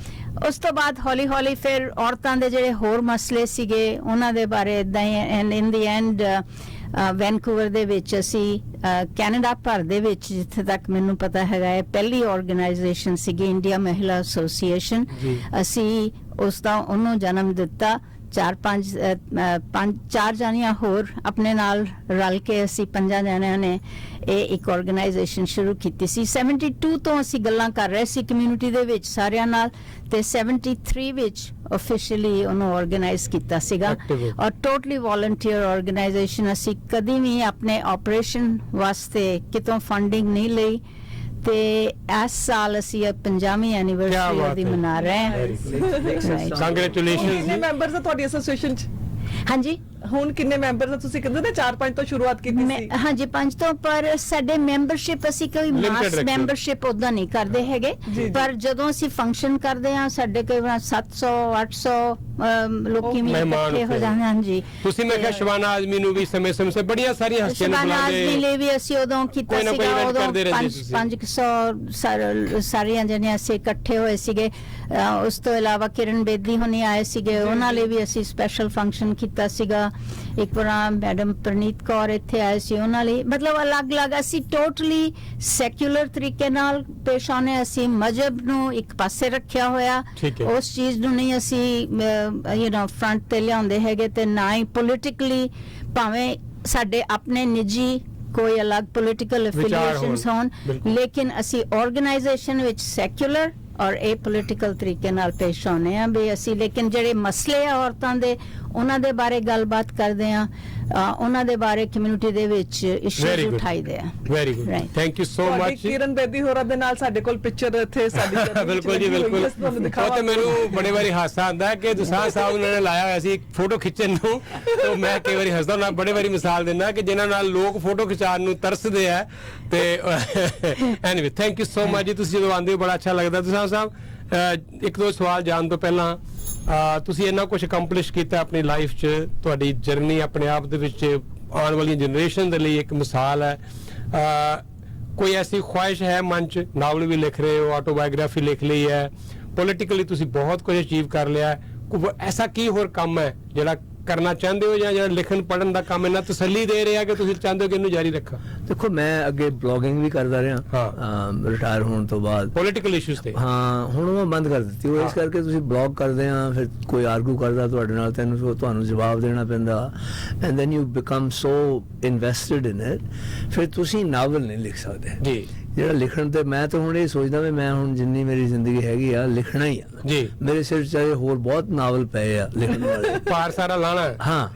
ਉਸ ਤੋਂ ਬਾਅਦ ਹੌਲੀ ਹੌਲੀ ਫਿਰ ਔਰਤਾਂ ਦੇ ਜਿਹੜੇ ਹੋਰ ਮਸਲੇ ਸੀਗੇ ਉਹਨਾਂ ਦੇ ਬਾਰੇ ਇਦਾਂ ਹੀ, and in the and Vancouver ਦੇ ਵਿੱਚ ਅਸੀਂ ਕੈਨੇਡਾ ਭਰ ਦੇ ਵਿੱਚ ਜਿੱਥੇ ਤੱਕ ਮੈਨੂੰ ਪਤਾ ਹੈਗਾ ਹੈ ਪਹਿਲੀ ਆਰਗੇਨਾਈਜੇਸ਼ਨ ਸੀਗੀ ਇੰਡੀਆ ਮਹਿਲਾ ਐਸੋਸੀਏਸ਼ਨ। ਅਸੀਂ ਉਸ ਦਾ ਉਹਨੂੰ ਜਨਮ ਦਿੱਤਾ। ਚਾਰ ਜਾਣੀਆਂ ਹੋਰ ਆਪਣੇ ਨਾਲ ਰਲ ਕੇ ਅਸੀਂ 5 ਜਣਿਆਂ ਨੇ ਇਹ ਇੱਕ ਆਰਗੇਨਾਈਜੇਸ਼ਨ ਸ਼ੁਰੂ ਕੀਤੀ ਸੀ। 72 ਤੋਂ ਅਸੀਂ ਗੱਲਾਂ ਕਰ ਰਹੇ ਸੀ ਕਮਿਊਨਿਟੀ ਦੇ ਵਿੱਚ ਸਾਰਿਆਂ ਨਾਲ, ਤੇ 73 ਵਿੱਚ ਆਫੀਸ਼ੀਅਲੀ ਉਹਨੂੰ ਆਰਗੇਨਾਈਜ਼ ਕੀਤਾ ਸੀਗਾ। ਔਰ ਟੋਟਲੀ ਵੋਲੰਟੀਅਰ ਆਰਗੇਨਾਈਜੇਸ਼ਨ। ਅਸੀਂ ਕਦੀ ਵੀ ਆਪਣੇ ਆਪਰੇਸ਼ਨ ਵਾਸਤੇ ਕਿਤੋਂ ਫੰਡਿੰਗ ਨਹੀਂ ਲਈ, ਤੇ ਇਸ ਸਾਲ ਅਸੀਂ 50ਵੀਂ ਐਨੀਵਰਸਰੀ ਉਹਦੀ ਮਨਾ ਰਹੇ ਹਾਂ। ਕੰਗ੍ਰੈਚੁਲੇਸ਼ਨਸ। ਕਿੰਨੇ ਮੈਂਬਰਸ ਆ ਤੁਹਾਡੀ ਐਸੋਸੀਏਸ਼ਨ 'ਚ? ਹਾਂਜੀ, ਹੁਣ ਕਿੰਨੇ ਮੈਂਬਰਸ ਆ? ਤੁਸੀਂ ਕਹਿੰਦੇ ਨੇ 4-5 ਤੋਂ ਸ਼ੁਰੂਆਤ ਕੀਤੀ ਸੀ। ਹਾਂਜੀ 5 ਤੋਂ, ਪਰ ਸਾਡੇ ਮੈਂਬਰਸ਼ਿਪ ਅਸੀਂ ਕੋਈ ਮਾਸ ਮੈਂਬਰਸ਼ਿਪ ਉਦਾਂ ਨਹੀਂ ਕਰਦੇ ਹੈਗੇ, ਪਰ ਜਦੋਂ ਅਸੀਂ ਫੰਕਸ਼ਨ ਕਰਦੇ ਹਾਂ ਸਾਡੇ ਕਈ ਵਾਰ 700-800 ਲੋਕੀ ਵੀ ਇਕੱਠੇ ਹੋ ਜਾਂਦੇ। ਹਾਂਜੀ, ਤੁਸੀਂ ਮੈਂ ਕਿਹਾ ਸ਼ਬਾਨਾ ਆਜ਼ਮੀ ਨੂੰ ਵੀ ਸਮੇਂ-ਸਮੇਂ ਸੇ ਬੜੀਆਂ ਸਾਰੀਆਂ ਹਸਤੀਆਂ ਨੂੰ ਬੁਲਾਉਂਦੇ। ਸ਼ਬਾਨਾ ਆਜ਼ਮੀ ਲਈ ਵੀ ਅਸੀਂ ਉਦੋਂ ਕੀਤਾ ਸੀਗਾ, ਉਦੋਂ 500 ਸਾਰੀਆਂ ਜਣੀਆਂ ਅਸੀਂ ਇਕੱਠੇ ਹੋਏ ਸੀਗੇ। ਉਸ ਤੋਂ ਇਲਾਵਾ ਕਿਰਨ ਬੇਦੀ ਹੁਣੀ ਆਏ ਸੀਗੇ, ਉਹਨਾਂ ਲਈ ਵੀ ਅਸੀਂ ਸਪੈਸ਼ਲ ਫੰਕਸ਼ਨ ਕੀਤਾ ਸੀਗਾ। ਇੱਕ ਵਾਰ ਮੈਡਮ ਪ੍ਰਨੀਤ ਕੌਰ ਇੱਥੇ ਆਏ ਸੀ, ਉਹਨਾਂ ਲਈ ਮਤਲਬ ਅਲੱਗ-ਅਲੱਗ ਅਸੀਂ ਟੋਟਲੀ ਸੈਕੂਲਰ ਤਰੀਕੇ ਨਾਲ ਪੇਸ਼ ਆਉਂਦੇ। ਅਸੀਂ ਮਜ਼ਹਬ ਨੂੰ ਇੱਕ ਪਾਸੇ ਰੱਖਿਆ ਹੋਇਆ, ਉਸ ਚੀਜ਼ ਨੂੰ ਨਹੀਂ ਅਸੀਂ ਫਰੰਟ ਤੇ ਲਿਆਉਂਦੇ ਹੈਗੇ, ਤੇ ਨਾ ਹੀ ਪੋਲੀਟੀਕਲੀ ਭਾਵੇਂ ਸਾਡੇ ਆਪਣੇ ਨਿੱਜੀ ਕੋਈ ਅਲੱਗ ਪੋਲੀਟੀਕਲ ਐਫੀਲੀਏਸ਼ਨਸ ਹੋਣ, ਲੇਕਿਨ ਅਸੀਂ ਆਰਗੇਨਾਈਜੇਸ਼ਨ ਵਿੱਚ ਸੈਕੂਲਰ ਔਰ ਇਹ ਪੋਲੀਟੀਕਲ ਤਰੀਕੇ ਨਾਲ ਪੇਸ਼ ਆਉਂਦੇ ਆ ਵੀ ਅਸੀਂ। ਲੇਕਿਨ ਜਿਹੜੇ ਮਸਲੇ ਆ ਔਰਤਾਂ ਦੇ, ਉਹਨਾਂ ਦੇ ਬਾਰੇ ਗੱਲਬਾਤ ਕਰਦੇ ਆ, ਉਹਨਾਂ ਦੇ ਬਾਰੇ ਕਮਿਊਨਿਟੀ ਦੇ ਵਿੱਚ ਇਸ਼ੂਜ਼ ਉਠਾਈਦੇ ਆ। Very good, thank you so much. Kiran Bedi ਹੋਰਾਂ ਦੇ ਨਾਲ ਸਾਡੇ ਕੋਲ ਪਿਕਚਰ ਇੱਥੇ ਸਾਡੀ ਬਿਲਕੁਲ ਜੀ, ਬਿਲਕੁਲ। ਉਹ ਤੇ ਮੈਨੂੰ ਬੜੇ ਵਾਰੀ ਹਾਸਾ ਆਉਂਦਾ ਕਿ ਦੁਸਾਂਝ ਸਾਹਿਬ ਨੇ ਲਾਇਆ ਹੋਇਆ ਸੀ ਫੋਟੋ ਖਿੱਚਣ ਨੂੰ, ਤੇ ਮੈਂ ਕਈ ਵਾਰੀ ਹੱਸਦਾ ਹੁੰਦਾ। ਬੜੇ ਵਾਰੀ ਮਿਸਾਲ ਦਿੰਦਾ ਕਿ ਜਿਨ੍ਹਾਂ ਨਾਲ ਲੋਕ ਫੋਟੋ ਖਿਚਾਉਣ ਨੂੰ ਤਰਸਦੇ ਆ। ਤੇ anyway thank you so much ਜੀ, ਤੁਸੀਂ ਜਦੋਂ ਆਉਂਦੇ ਹੋ ਬੜਾ ਅੱਛਾ ਲੱਗਦਾ। ਦੁਸਾਂਝ ਸਾਹਿਬ, ਇੱਕ ਦੋ ਸਵਾਲ ਜਾਣ ਤੋਂ ਪਹਿਲਾਂ, ਤੁਸੀਂ ਇੰਨਾ ਕੁਝ ਅਕੰਪਲਿਸ਼ ਕੀਤਾ ਆਪਣੀ ਲਾਈਫ 'ਚ, ਤੁਹਾਡੀ ਜਰਨੀ ਆਪਣੇ ਆਪ ਦੇ ਵਿੱਚ ਆਉਣ ਵਾਲੀ ਜਨਰੇਸ਼ਨ ਦੇ ਲਈ ਇੱਕ ਮਿਸਾਲ ਹੈ। ਕੋਈ ਐਸੀ ਖੁਆਇਸ਼ ਹੈ ਮਨ 'ਚ? ਨਾਵਲ ਵੀ ਲਿਖ ਰਹੇ ਹੋ, ਆਟੋਬਾਇਓਗ੍ਰਾਫੀ ਲਿਖ ਲਈ ਹੈ, ਪੋਲੀਟੀਕਲੀ ਤੁਸੀਂ ਬਹੁਤ ਕੁਝ ਅਚੀਵ ਕਰ ਲਿਆ। ਐਸਾ ਕੀ ਹੋਰ ਕੰਮ ਹੈ ਜਿਹੜਾ ਕਰਨਾ ਚਾਹੁੰਦੇ ਹੋ, ਜਾਂ ਜਿਹੜਾ ਲਿਖਣ ਪੜ੍ਹਨ ਦਾ ਕੰਮ ਇੰਨਾ ਤਸੱਲੀ ਦੇ ਰਿਹਾ ਕਿ ਤੁਸੀਂ ਚਾਹੁੰਦੇ ਹੋ ਕਿ ਇਹਨੂੰ ਜਾਰੀ ਰੱਖਾਂ? ਦੇਖੋ, ਮੈਂ ਅੱਗੇ ਬਲੌਗਿੰਗ ਵੀ ਕਰਦਾ ਰਿਹਾ ਰਿਟਾਇਰ ਹੋਣ ਤੋਂ ਬਾਅਦ, ਪੋਲੀਟੀਕਲ ਇਸ਼ੂਜ਼ ਤੇ। ਹਾਂ, ਹੁਣ ਮੈਂ ਬੰਦ ਕਰ ਦਿੱਤੀ ਉਹ। ਇਸ ਕਰਕੇ ਤੁਸੀਂ ਬਲੌਗ ਕਰਦੇ ਆ, ਫਿਰ ਕੋਈ ਆਰਗੂ ਕਰਦਾ ਤੁਹਾਡੇ ਨਾਲ, ਤੁਹਾਨੂੰ ਜਵਾਬ ਦੇਣਾ ਪੈਂਦਾ, and then you become so invested in it, ਫਿਰ ਤੁਸੀਂ ਨਾਵਲ ਨਹੀਂ ਲਿਖ ਸਕਦੇ ਜੀ। ਜਿਹੜਾ ਲਿਖਣ ਤੇ ਮੈਂ ਤਾਂ ਹੁਣ ਇਹ ਸੋਚਦਾ ਵੀ ਮੈਂ ਹੁਣ ਜਿੰਨੀ ਮੇਰੀ ਜ਼ਿੰਦਗੀ ਹੈਗੀ ਆ ਲਿਖਣਾ ਹੀ ਆ ਜੀ। ਮੇਰੇ ਸਿਰ 'ਚ ਹੋਰ ਬਹੁਤ ਨਾਵਲ ਪਏ ਆ ਲਿਖਣ ਵਾਲੇ, ਪਾਰ ਸਾਰਾ ਲਾਣਾ। ਹਾਂ,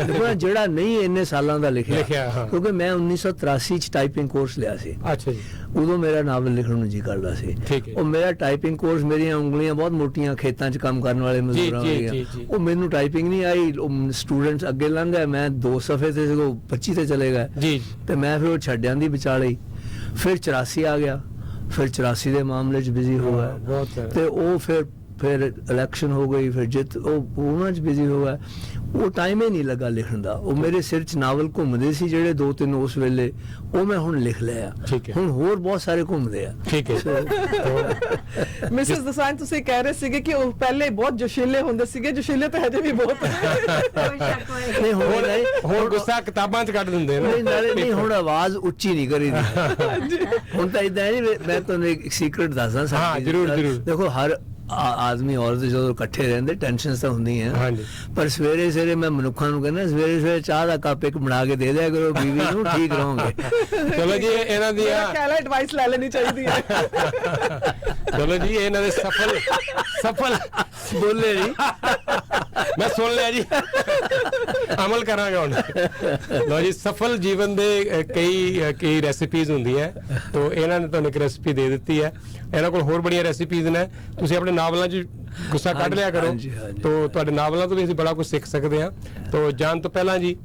ਦੇਖੋ ਜਿਹੜਾ ਨਹੀਂ ਇੰਨੇ ਸਾਲਾਂ ਦਾ ਲਿਖਿਆ, ਕਿਉਂਕਿ ਮੈਂ 1983 ਚ ਟਾਈਪਿੰਗ ਕੋਰਸ ਲਿਆ ਸੀ। ਅੱਛਾ ਜੀ। ਉਦੋਂ ਮੇਰਾ ਨਾਵਲ ਲਿਖਣ ਨੂੰ ਜੀ ਕਰਦਾ ਸੀ। ਉਹ ਮੇਰਾ ਟਾਈਪਿੰਗ ਕੋਰਸ, ਮੇਰੀਆਂ ਉਂਗਲੀਆਂ ਬਹੁਤ ਮੋਟੀਆਂ, ਖੇਤਾਂ 'ਚ ਕੰਮ ਕਰਨ ਵਾਲੇ ਮਜ਼ਦੂਰਾਂ ਵਾਲੀਆਂ, ਉਹ ਮੈਨੂੰ ਟਾਈਪਿੰਗ ਨਹੀਂ ਆਈ। ਸਟੂਡੈਂਟਸ ਅੱਗੇ ਲੰਘ ਗਏ, ਮੈਂ 2 ਸਫ਼ੇ ਤੇ 25 ਤੇ ਚਲੇ ਗਏ, ਤੇ ਮੈਂ ਫਿਰ ਉਹ ਛੱਡਿਆਂ ਦੀ ਵਿਚਾਲੇ। ਫਿਰ 84 ਆ ਗਿਆ, ਫਿਰ 84 ਦੇ ਮਾਮਲੇ 'ਚ ਬਿਜ਼ੀ ਹੋ ਗਿਆ, ਤੇ ਉਹ ਫਿਰ ਇਲੈਕਸ਼ਨ ਹੋ ਗਈ, ਫਿਰ ਜਿੱਤ, ਉਹ ਉਹਨਾਂ 'ਚ ਬਿਜ਼ੀ ਹੋ ਗਿਆ। ਉਹ ਟਾਈਮ ਹੀ ਨਹੀਂ ਲੱਗਾ ਲਿਖਣ ਦਾ। ਉਹ ਮੇਰੇ ਸਿਰ 'ਚ ਨਾਵਲ ਘੁੰਮਦੇ ਸੀ ਜਿਹੜੇ 2-3 ਉਸ ਵੇਲੇ, ਉਹ ਮੈਂ ਹੁਣ ਲਿਖ ਲਿਆ। ਹੁਣ ਹੋਰ ਬਹੁਤ ਸਾਰੇ ਘੁੰਮਦੇ ਆ। ਠੀਕ ਹੈ। ਮਿਸਿਸ ਦਸਾਂਝ, ਤੁਸੀਂ ਕਹਿ ਰਹੇ ਸੀਗੇ ਕਿ ਉਹ ਪਹਿਲੇ ਬਹੁਤ ਜੋਸ਼ੀਲੇ ਹੁੰਦੇ ਸੀਗੇ। ਜੋਸ਼ੀਲੇ ਤਾਂ ਹਜੇ ਵੀ ਬਹੁਤ ਨਹੀਂ, ਹੁਣ ਗੁੱਸਾ ਕਿਤਾਬਾਂ 'ਚ ਕੱਢ ਦਿੰਦੇ ਨੇ। ਨਹੀਂ, ਹੁਣ ਆਵਾਜ਼ ਉੱਚੀ ਨਹੀਂ ਕਰੀਦੀ। ਹੁਣ ਤਾਂ ਇਦਾਂ ਨਹੀਂ। ਮੈਂ ਤੁਹਾਨੂੰ ਇੱਕ ਸੀਕ੍ਰੇਟ ਦੱਸਦਾ। ਹਾਂ, ਜ਼ਰੂਰ ਜ਼ਰੂਰ। ਦੇਖੋ, ਹਰ ਆਦਮੀ ਔਰਤ ਜਦੋਂ ਇਕੱਠੇ ਰਹਿੰਦੇ ਟੈਨਸ਼ਨ ਤਾਂ ਹੁੰਦੀਆਂ, ਪਰ ਸਵੇਰੇ ਸਵੇਰੇ ਮੈਂ ਮਨੁੱਖਾਂ ਨੂੰ ਕਹਿੰਦਾ, ਸਵੇਰੇ ਸਵੇਰੇ ਚਾਹ ਦਾ ਕੱਪ ਇੱਕ ਬਣਾ ਕੇ ਦੇ ਦਿਆ ਕਰੋ ਬੀਵੀ ਨੂੰ, ਠੀਕ ਰਹੋਗੇ। ਚਲੋ ਜੀ, ਇਹਨਾਂ ਦੀ ਐਡਵਾਈਸ ਲੈ ਲੈਣੀ ਚਾਹੀਦੀ ਹੈ। ਚਲੋ ਜੀ, ਇਹਨਾਂ ਦੇ ਸਫਲ ਬੋਲੇ ਜੀ, ਮੈਂ ਸੁਣ ਲਿਆ ਜੀ, ਅਮਲ ਕਰਾਂਗਾ ਹੁਣ। ਲੋ ਜੀ, ਸਫਲ ਜੀਵਨ ਦੇ ਕਈ ਰੈਸਿਪੀਜ਼ ਹੁੰਦੀਆਂ, ਤਾਂ ਇਹਨਾਂ ਨੇ ਤੁਹਾਨੂੰ ਇੱਕ ਰੈਸਿਪੀ ਦੇ ਦਿੱਤੀ ਹੈ। ਇਹਨਾਂ ਕੋਲ ਹੋਰ ਬੜੀਆਂ ਰੈਸਿਪੀਜ਼ ਨੇ। ਤੁਸੀਂ ਆਪਣੇ ਨਾਵਲਾਂ 'ਚ ਗੁੱਸਾ ਕੱਢ ਲਿਆ ਕਰੋ, ਤਾਂ ਤੁਹਾਡੇ ਨਾਵਲਾਂ ਤੋਂ ਵੀ ਅਸੀਂ ਬੜਾ ਕੁਝ ਸਿੱਖ ਸਕਦੇ ਹਾਂ। ਤਾਂ ਜਾਣ ਤੋਂ ਪਹਿਲਾਂ ਜੀ,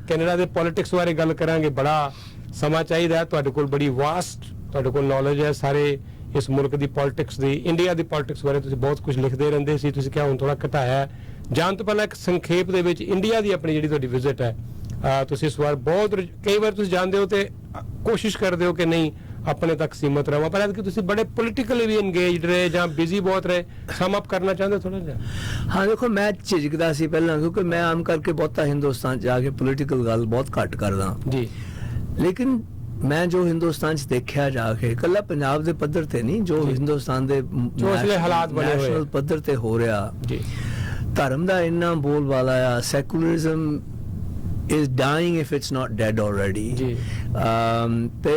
ਕੈਨੇਡਾ ਦੇ ਪੋਲਿਟਿਕਸ ਬਾਰੇ ਗੱਲ ਕਰਾਂਗੇ। ਬੜਾ ਸਮਾਂ ਚਾਹੀਦਾ, ਤੁਹਾਡੇ ਕੋਲ ਬੜੀ ਵਾਸਟ ਤੁਹਾਡੇ ਕੋਲ ਨੌਲੇਜ ਹੈ ਸਾਰੇ ਇਸ ਮੁਲਕ ਦੀ ਪੋਲਿਟਿਕਸ ਦੀ, ਇੰਡੀਆ ਦੀ ਪੋਲਿਟਿਕਸ ਬਾਰੇ ਤੁਸੀਂ ਬਹੁਤ ਕੁਝ ਲਿਖਦੇ ਰਹਿੰਦੇ ਸੀ। ਤੁਸੀਂ ਕਿਹਾ ਹੁਣ ਥੋੜਾ ਘਟਾਇਆ। ਜਾਣ ਤੋਂ ਪਹਿਲਾਂ ਇੱਕ ਸੰਖੇਪ ਦੇ ਵਿੱਚ ਇੰਡੀਆ ਦੀ ਆਪਣੀ ਜਿਹੜੀ ਤੁਹਾਡੀ ਵਿਜ਼ਿਟ ਹੈ, ਤੁਸੀਂ ਇਸ ਵਾਰ ਬਹੁਤ, ਕਈ ਵਾਰ ਤੁਸੀਂ ਜਾਣਦੇ ਹੋ ਤੇ ਕੋਸ਼ਿਸ਼ ਕਰਦੇ ਹੋ ਕਿ ਨਹੀਂ ਆਪਣੇ ਤੱਕ ਸੀਮਤ ਰਹੋ, ਪਰ ਕਿ ਤੁਸੀਂ ਬੜੇ ਪੋਲੀਟੀਕਲੀ ਵੀ ਇੰਗੇਜਡ ਰਹੇ ਜਾਂ ਬਿਜ਼ੀ ਬਹੁਤ ਰਹੇ, ਸਮ ਅਪ ਕਰਨਾ ਚਾਹੁੰਦੇ ਥੋੜਾ ਜਿਹਾ? ਹਾਂ ਦੇਖੋ, ਮੈਂ ਝਿਜਕਦਾ ਸੀ ਪਹਿਲਾਂ ਕਿਉਂਕਿ ਮੈਂ ਆਮ ਕਰਕੇ ਬਹੁਤਾ ਹਿੰਦੁਸਤਾਨ ਜਾ ਕੇ ਪੋਲੀਟੀਕਲ ਗੱਲ ਬਹੁਤ ਘੱਟ ਕਰਦਾ ਜੀ, ਲੇਕਿਨ ਮੈਂ ਜੋ ਹਿੰਦੁਸਤਾਨ 'ਚ ਦੇਖਿਆ ਜਾ ਕੇ, ਇਕੱਲਾ ਪੰਜਾਬ ਦੇ ਪੱਧਰ ਤੇ ਨਹੀਂ, ਜੋ ਹਿੰਦੁਸਤਾਨ ਦੇ ਹਾਲਾਤ ਬਣੇ ਹੋਏ ਨੈਸ਼ਨਲ ਪੱਧਰ ਤੇ ਹੋ ਰਿਹਾ ਜੀ, ਧਰਮ ਦਾ ਇੰਨਾ ਬੋਲਬਾਲਾ ਆ, secularism is dying if it's not dead already ਜੀ। ਤੇ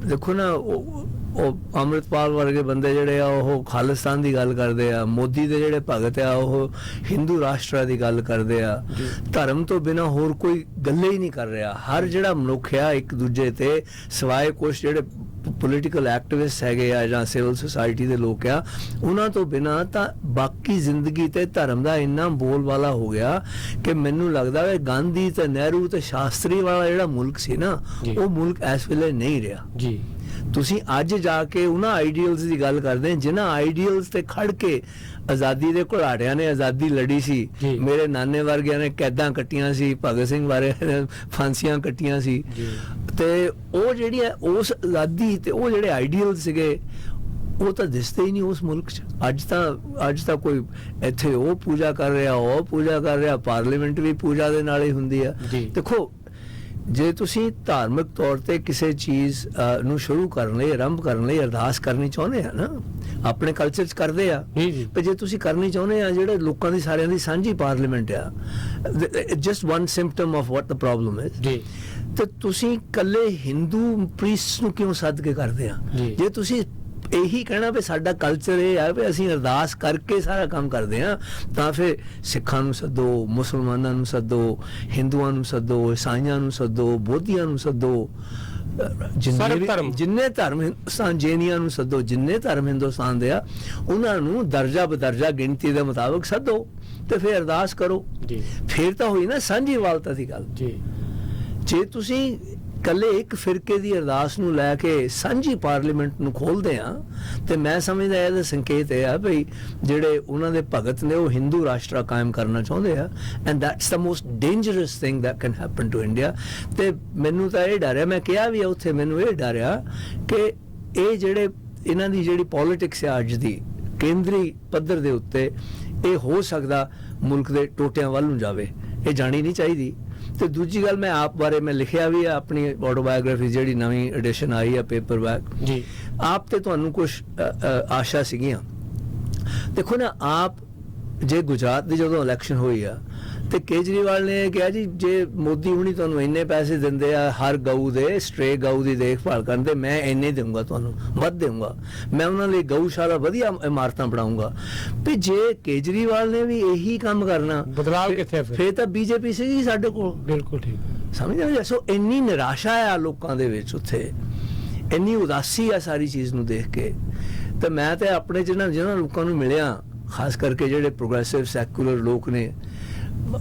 ਦੇਖੋ ਨਾ, ਉਹ ਅੰਮ੍ਰਿਤਪਾਲ ਵਰਗੇ ਬੰਦੇ ਜਿਹੜੇ ਆ ਉਹ ਖਾਲਿਸਤਾਨ ਦੀ ਗੱਲ ਕਰਦੇ ਆ, ਮੋਦੀ ਦੇ ਜਿਹੜੇ ਭਗਤ ਆ ਉਹ ਹਿੰਦੂ ਰਾਸ਼ਟਰ ਦੀ ਗੱਲ ਕਰਦੇ ਆ, ਧਰਮ ਤੋਂ ਬਿਨਾ ਹੋਰ ਕੋਈ ਗੱਲੇ ਹੀ ਨਹੀਂ ਕਰ ਰਿਹਾ। ਹਰ ਜਿਹੜਾ ਮਨੁੱਖ ਆ ਇੱਕ ਦੂਜੇ ਤੇ ਸਿਵਾਏ ਕੁਛ ਜਿਹੜੇ ਪੋਲੀਟੀਕਲ ਐਕਟਿਵਿਸਟ ਹੈਗੇ ਆ ਜਾਂ ਸਿਵਲ ਸੁਸਾਇਟੀ ਦੇ ਲੋਕ ਆ, ਉਹਨਾਂ ਤੋਂ ਬਿਨਾ ਤਾਂ ਬਾਕੀ ਜ਼ਿੰਦਗੀ ਤੇ ਧਰਮ ਦਾ ਇੰਨਾ ਬੋਲਬਾਲਾ ਹੋ ਗਿਆ ਕਿ ਮੈਨੂੰ ਲੱਗਦਾ ਹੈ ਗਾਂਧੀ ਤੇ ਨਹਿਰੂ ਤੇ ਸ਼ਾਸਤਰੀ ਵਾਲਾ ਜਿਹੜਾ ਮੁਲਕ ਸੀ ਨਾ, ਉਹ ਮੁਲਕ ਇਸ ਵੇਲੇ ਨਹੀਂ ਰਿਹਾ ਜੀ। ਤੁਸੀਂ ਅੱਜ ਜਾ ਕੇ ਉਹਨਾਂ ਆਈਡੀਅਲਸ ਦੀ ਗੱਲ ਕਰਦੇ ਜਿਨ੍ਹਾਂ ਆਈਡੀਅਲਸ ਤੇ ਖੜ ਕੇ ਆਜ਼ਾਦੀ ਦੇ ਘੁਲਾੜਿਆਂ ਨੇ ਆਜ਼ਾਦੀ ਲੜੀ ਸੀ, ਮੇਰੇ ਨਾਨੇ ਵਰਗਿਆਂ ਨੇ ਕੈਦਾਂ ਕੱਟੀਆਂ ਸੀ, ਭਗਤ ਸਿੰਘ ਬਾਰੇ ਫਾਂਸੀਆਂ ਕੱਟੀਆਂ ਸੀ, ਤੇ ਉਹ ਜਿਹੜੀ ਉਸ ਆਜ਼ਾਦੀ ਤੇ ਉਹ ਜਿਹੜੇ ਆਈਡੀਅਲ ਸੀਗੇ ਉਹ ਤਾਂ ਦਿਸਦੇ ਹੀ ਨਹੀਂ ਉਸ ਮੁਲਕ 'ਚ। ਅੱਜ ਤਾਂ ਕੋਈ ਇੱਥੇ ਉਹ ਪੂਜਾ ਕਰ ਰਿਹਾ, ਉਹ ਪੂਜਾ ਕਰ ਰਿਹਾ, ਪਾਰਲੀਮੈਂਟ ਵੀ ਪੂਜਾ ਦੇ ਨਾਲ ਹੀ ਹੁੰਦੀ ਆ। ਦੇਖੋ, ਜੇ ਤੁਸੀਂ ਧਾਰਮਿਕ ਤੌਰ ਤੇ ਕਿਸੇ ਚੀਜ਼ ਨੂੰ ਸ਼ੁਰੂ ਕਰਨ ਲਈ, ਆਰੰਭ ਕਰਨ ਲਈ ਅਰਦਾਸ ਕਰਨੀ ਚਾਹੁੰਦੇ ਆ ਨਾ, ਆਪਣੇ ਕਲਚਰ 'ਚ ਕਰਦੇ ਆ, ਪਰ ਜੇ ਤੁਸੀਂ ਕਰਨੀ ਚਾਹੁੰਦੇ ਆ ਜਿਹੜੇ ਲੋਕਾਂ ਦੀ ਸਾਰਿਆਂ ਦੀ ਸਾਂਝੀ ਪਾਰਲੀਮੈਂਟ ਆ, just one symptom of what the problem is, ਤੇ ਤੁਸੀਂ ਕੱਲੇ ਹਿੰਦੂ ਪ੍ਰੀਸਟ ਨੂੰ ਕਿਉਂ ਸੱਦ ਕੇ ਕਰਦੇ ਆ? ਜੇ ਤੁਸੀਂ ਇਹੀ ਕਹਿਣਾ ਵੀ ਸਾਡਾ ਕਲਚਰ ਇਹ ਹੈ ਵੀ ਅਸੀਂ ਅਰਦਾਸ ਕਰਕੇ ਸਾਰਾ ਕੰਮ ਕਰਦੇ ਆ, ਤਾਂ ਫਿਰ ਸਿੱਖਾਂ ਨੂੰ ਸੱਦੋ, ਮੁਸਲਮਾਨਾਂ ਨੂੰ ਸੱਦੋ, ਹਿੰਦੂਆਂ ਨੂੰ ਸੱਦੋ, ਈਸਾਈਆਂ ਨੂੰ ਸੱਦੋ, ਬੋਧੀਆਂ ਨੂੰ ਸੱਦੋ, ਜਿੰਨੇ ਧਰਮ ਹਿੰਦੁਸਤਾਨ, ਜੈਨੀਆਂ ਨੂੰ ਸੱਦੋ, ਜਿੰਨੇ ਧਰਮ ਹਿੰਦੁਸਤਾਨ ਦੇ ਆ ਉਹਨਾਂ ਨੂੰ ਦਰਜਾ ਬਦਰਜਾ ਗਿਣਤੀ ਦੇ ਮੁਤਾਬਕ ਸੱਦੋ ਤੇ ਫਿਰ ਅਰਦਾਸ ਕਰੋ। ਫਿਰ ਤਾਂ ਹੋਈ ਨਾ ਸਾਂਝੀ ਵਾਲਤਾ ਦੀ ਗੱਲ। ਜੇ ਤੁਸੀਂ ਕੱਲੇ ਇੱਕ ਫਿਰਕੇ ਦੀ ਅਰਦਾਸ ਨੂੰ ਲੈ ਕੇ ਸਾਂਝੀ ਪਾਰਲੀਮੈਂਟ ਨੂੰ ਖੋਲਦੇ ਆ, ਤੇ ਮੈਂ ਸਮਝਦਾ ਇਹਦਾ ਸੰਕੇਤ ਇਹ ਆ ਵੀ ਜਿਹੜੇ ਉਹਨਾਂ ਦੇ ਭਗਤ ਨੇ ਉਹ ਹਿੰਦੂ ਰਾਸ਼ਟਰ ਕਾਇਮ ਕਰਨਾ ਚਾਹੁੰਦੇ ਆ, and that's the most dangerous thing that can happen to India. ਤੇ ਮੈਨੂੰ ਤਾਂ ਇਹ ਡਰ ਆ, ਮੈਂ ਕਿਹਾ ਵੀ ਉੱਥੇ, ਮੈਨੂੰ ਇਹ ਡਰ ਆ ਕਿ ਇਹ ਜਿਹੜੇ ਇਹਨਾਂ ਦੀ ਜਿਹੜੀ ਪੋਲਿਟਿਕਸ ਆ ਅੱਜ ਦੀ ਕੇਂਦਰੀ ਪੱਧਰ ਦੇ ਉੱਤੇ, ਇਹ ਹੋ ਸਕਦਾ ਮੁਲਕ ਦੇ ਟੋਟਿਆਂ ਵੱਲ ਨੂੰ ਜਾਵੇ, ਇਹ ਜਾਣੀ ਨਹੀਂ ਚਾਹੀਦੀ। ਤੇ ਦੂਜੀ ਗੱਲ, ਮੈਂ ਆਪ ਬਾਰੇ ਮੈਂ ਲਿਖਿਆ ਵੀ ਆ ਆਪਣੀ ਆਟੋਬਾਇਓਗ੍ਰਾਫੀ ਜਿਹੜੀ ਨਵੀਂ ਐਡੀਸ਼ਨ ਆਈ ਆ ਪੇਪਰਬੈਕ ਜੀ, ਆਪ ਤੇ ਤੁਹਾਨੂੰ ਕੁਝ ਆਸ਼ਾ ਸੀਗੀਆਂ। ਦੇਖੋ ਨਾ, ਆਪ ਜੇ ਗੁਜਰਾਤ ਦੀ ਜਦੋਂ ਇਲੈਕਸ਼ਨ ਹੋਈ ਆ ਤੇ ਕੇਜਰੀਵਾਲ ਨੇ ਕਿਹਾ ਜੀ ਜੇ ਮੋਦੀ ਹੁਣੀ ਤੁਹਾਨੂੰ ਇੰਨੇ ਪੈਸੇ ਦਿੰਦੇ ਆ ਹਰ ਗਊ ਦੇ, ਸਟ੍ਰੇ ਗਊ ਦੀ ਦੇਖਭਾਲ ਕਰਨ ਦੇ, ਮੈਂ ਇੰਨੇ ਦੇਵਾਂਗਾ, ਤੁਹਾਨੂੰ ਵੱਧ ਦੇਵਾਂਗਾ, ਮੈਂ ਉਹਨਾਂ ਲਈ ਗਊਸ਼ਾਲਾ ਵਧੀਆ ਇਮਾਰਤਾਂ ਬਣਾਉਂਗਾ। ਤੇ ਜੇ ਕੇਜਰੀਵਾਲ ਨੇ ਵੀ ਇਹੀ ਕੰਮ ਕਰਨਾ, ਬਦਲਾਵ ਕਿੱਥੇ? ਫਿਰ ਤਾਂ ਬੀਜੇਪੀ ਸੀਗੀ ਸਾਡੇ ਕੋਲ। ਬਿਲਕੁਲ ਠੀਕ, ਸਮਝਦੇ? ਸੋ ਇੰਨੀ ਨਿਰਾਸ਼ਾ ਆ ਲੋਕਾਂ ਦੇ ਵਿੱਚ, ਉੱਥੇ ਇੰਨੀ ਉਦਾਸੀ ਆ ਸਾਰੀ ਚੀਜ਼ ਨੂੰ ਦੇਖ ਕੇ। ਤੇ ਮੈਂ ਤੇ ਆਪਣੇ ਜਿਹਨਾਂ ਲੋਕਾਂ ਨੂੰ ਮਿਲਿਆ, ਖਾਸ ਕਰਕੇ ਜਿਹੜੇ ਪ੍ਰੋਗਰੈਸਿਵ ਸੈਕੂਲਰ ਲੋਕ ਨੇ,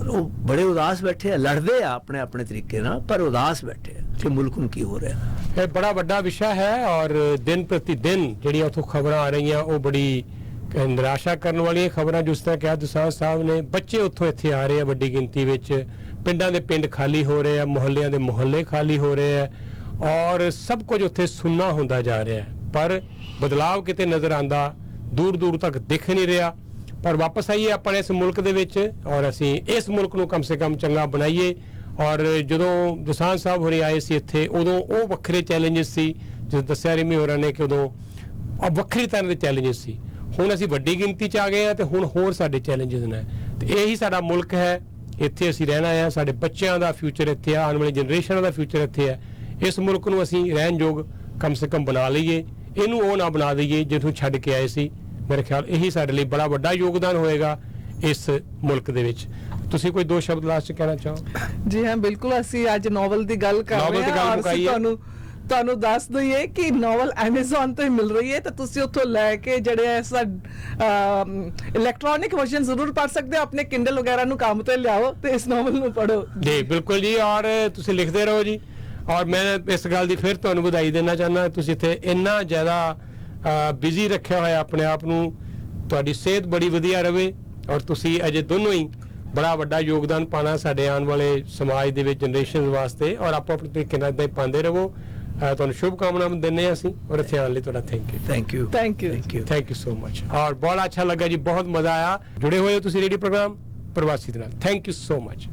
ਉਹ ਬੜੇ ਉਦਾਸ ਬੈਠੇ ਆ, ਲੜਦੇ ਆ ਆਪਣੇ ਆਪਣੇ ਤਰੀਕੇ ਨਾਲ, ਪਰ ਉਦਾਸ ਬੈਠੇ ਆ ਕਿ ਮੁਲਕ ਨੂੰ ਕੀ ਹੋ ਰਿਹਾ। ਇਹ ਬੜਾ ਵੱਡਾ ਵਿਸ਼ਾ ਹੈ ਔਰ ਦਿਨ ਪ੍ਰਤੀ ਦਿਨ ਜਿਹੜੀਆਂ ਉੱਥੋਂ ਖਬਰਾਂ ਆ ਰਹੀਆਂ ਉਹ ਬੜੀ ਨਿਰਾਸ਼ਾ ਕਰਨ ਵਾਲੀਆਂ ਖਬਰਾਂ। ਜਿਸ ਤਰ੍ਹਾਂ ਕਿਹਾ ਦੁਸਾਂਝ ਸਾਹਿਬ ਨੇ, ਬੱਚੇ ਉੱਥੋਂ ਇੱਥੇ ਆ ਰਹੇ ਆ ਵੱਡੀ ਗਿਣਤੀ ਵਿੱਚ, ਪਿੰਡਾਂ ਦੇ ਪਿੰਡ ਖਾਲੀ ਹੋ ਰਹੇ ਆ, ਮੁਹੱਲਿਆਂ ਦੇ ਮੁਹੱਲੇ ਖਾਲੀ ਹੋ ਰਹੇ ਆ, ਔਰ ਸਭ ਕੁਝ ਉੱਥੇ ਸੁੰਨਾ ਹੁੰਦਾ ਜਾ ਰਿਹਾ ਹੈ, ਪਰ ਬਦਲਾਵ ਕਿਤੇ ਨਜ਼ਰ ਆਉਂਦਾ ਦੂਰ ਦੂਰ ਤੱਕ ਦਿਖ ਨਹੀਂ ਰਿਹਾ। ਪਰ ਵਾਪਸ ਆਈਏ ਆਪਣੇ ਇਸ ਮੁਲਕ ਦੇ ਵਿੱਚ, ਔਰ ਅਸੀਂ ਇਸ ਮੁਲਕ ਨੂੰ ਕਮ ਸੇ ਕਮ ਚੰਗਾ ਬਣਾਈਏ। ਔਰ ਜਦੋਂ ਦੁਸਾਂਝ ਸਾਹਿਬ ਹੋਰੇ ਆਏ ਸੀ ਇੱਥੇ, ਉਦੋਂ ਉਹ ਵੱਖਰੇ ਚੈਲੰਜਸ ਸੀ, ਜਿਸ ਦੱਸਿਆ ਰਿਮੀ ਹੋਰਾਂ ਨੇ ਕਿ ਉਦੋਂ ਵੱਖਰੀ ਤਰ੍ਹਾਂ ਦੇ ਚੈਲੰਜਸ ਸੀ। ਹੁਣ ਅਸੀਂ ਵੱਡੀ ਗਿਣਤੀ 'ਚ ਆ ਗਏ ਹਾਂ ਤੇ ਹੁਣ ਹੋਰ ਸਾਡੇ ਚੈਲੰਜਸ ਨੇ, ਤੇ ਇਹੀ ਸਾਡਾ ਮੁਲਕ ਹੈ, ਇੱਥੇ ਅਸੀਂ ਰਹਿਣਾ ਹੈ, ਸਾਡੇ ਬੱਚਿਆਂ ਦਾ ਫਿਊਚਰ ਇੱਥੇ ਆ, ਆਉਣ ਵਾਲੀ ਜਨਰੇਸ਼ਨ ਦਾ ਫਿਊਚਰ ਇੱਥੇ ਹੈ। ਇਸ ਮੁਲਕ ਨੂੰ ਅਸੀਂ ਰਹਿਣ ਯੋਗ ਕਮ ਸੇ ਕਮ ਬਣਾ ਲਈਏ, ਇਹਨੂੰ ਉਹ ਨਾ ਬਣਾ ਦਈਏ ਜਿਹਨੂੰ ਛੱਡ ਕੇ ਆਏ ਸੀ। ਮੇਰੇ ਖਿਆਲ ਇਹੀ ਸਾਡੇ ਲਈ ਬੜਾ ਵੱਡਾ ਯੋਗਦਾਨ ਹੋਏਗਾ ਇਸ ਮੁਲਕ ਦੇ ਵਿੱਚ। ਤੁਸੀਂ ਕੋਈ ਦੋ ਸ਼ਬਦ ਲਾਸਟ 'ਚ ਕਹਿਣਾ ਚਾਹੋ? ਜੀ ਹਾਂ, ਬਿਲਕੁਲ। ਅਸੀਂ ਅੱਜ ਨੋਵਲ ਦੀ ਗੱਲ ਕਰ ਰਹੇ ਹਾਂ, ਔਰ ਤੁਹਾਨੂੰ ਦੱਸ ਦਈਏ ਕਿ ਨੋਵਲ Amazon ਤੋਂ ਹੀ ਮਿਲ ਰਹੀ ਹੈ, ਤਾਂ ਤੁਸੀਂ ਉੱਥੋਂ ਲੈ ਕੇ ਜਿਹੜੇ ਐਸਾ ਇਲੈਕਟ੍ਰੋਨਿਕ ਵਰਜ਼ਨ ਜ਼ਰੂਰ ਪੜ੍ਹ ਸਕਦੇ ਹੋ, ਆਪਣੇ ਕਿੰਡਲ ਵਗੈਰਾ ਨੂੰ ਕੰਮ ਤੇ ਲਿਆਓ ਤੇ ਇਸ ਨੋਵਲ ਨੂੰ ਪੜ੍ਹੋ। ਜੀ ਬਿਲਕੁਲ ਜੀ, ਔਰ ਤੁਸੀਂ ਲਿਖਦੇ ਰਹੋ ਜੀ। ਔਰ ਮੈਂ ਇਸ ਗੱਲ ਦੀ ਫਿਰ ਤੁਹਾਨੂੰ ਵਧਾਈ ਦੇਣਾ ਚਾਹੁੰਦਾ, ਤੁਸੀਂ ਇੱਥੇ ਇੰਨਾ ਜ਼ਿਆਦਾ ਬਿਜ਼ੀ ਰੱਖਿਆ ਹੋਇਆ ਆਪਣੇ ਆਪ ਨੂੰ, ਤੁਹਾਡੀ ਸਿਹਤ ਬੜੀ ਵਧੀਆ ਰਵੇ, ਔਰ ਤੁਸੀਂ ਅਜੇ ਦੋਨੋਂ ਹੀ ਬੜਾ ਵੱਡਾ ਯੋਗਦਾਨ ਪਾਣਾ ਸਾਡੇ ਆਉਣ ਵਾਲੇ ਸਮਾਜ ਦੇ ਵਿੱਚ, ਜਨਰੇਸ਼ਨ ਵਾਸਤੇ, ਔਰ ਆਪੋ ਆਪਣੇ ਤਰੀਕੇ ਨਾਲ ਇਦਾਂ ਹੀ ਪਾਉਂਦੇ ਰਹੋ। ਤੁਹਾਨੂੰ ਸ਼ੁਭ ਕਾਮਨਾਵਾਂ ਦਿੰਦੇ ਹਾਂ ਅਸੀਂ ਔਰ ਇੱਥੇ ਆਉਣ ਲਈ ਤੁਹਾਡਾ thank you thank you so much ਔਰ ਬਹੁਤ ਅੱਛਾ ਲੱਗਾ ਜੀ ਬਹੁਤ ਮਜ਼ਾ ਆਇਆ ਜੁੜੇ ਹੋਏ ਹੋ ਤੁਸੀਂ ਰੇਡੀਓ ਪ੍ਰੋਗਰਾਮ ਪ੍ਰਵਾਸੀ ਦੇ ਨਾਲ ਥੈਂਕ ਯੂ ਸੋ ਮਚ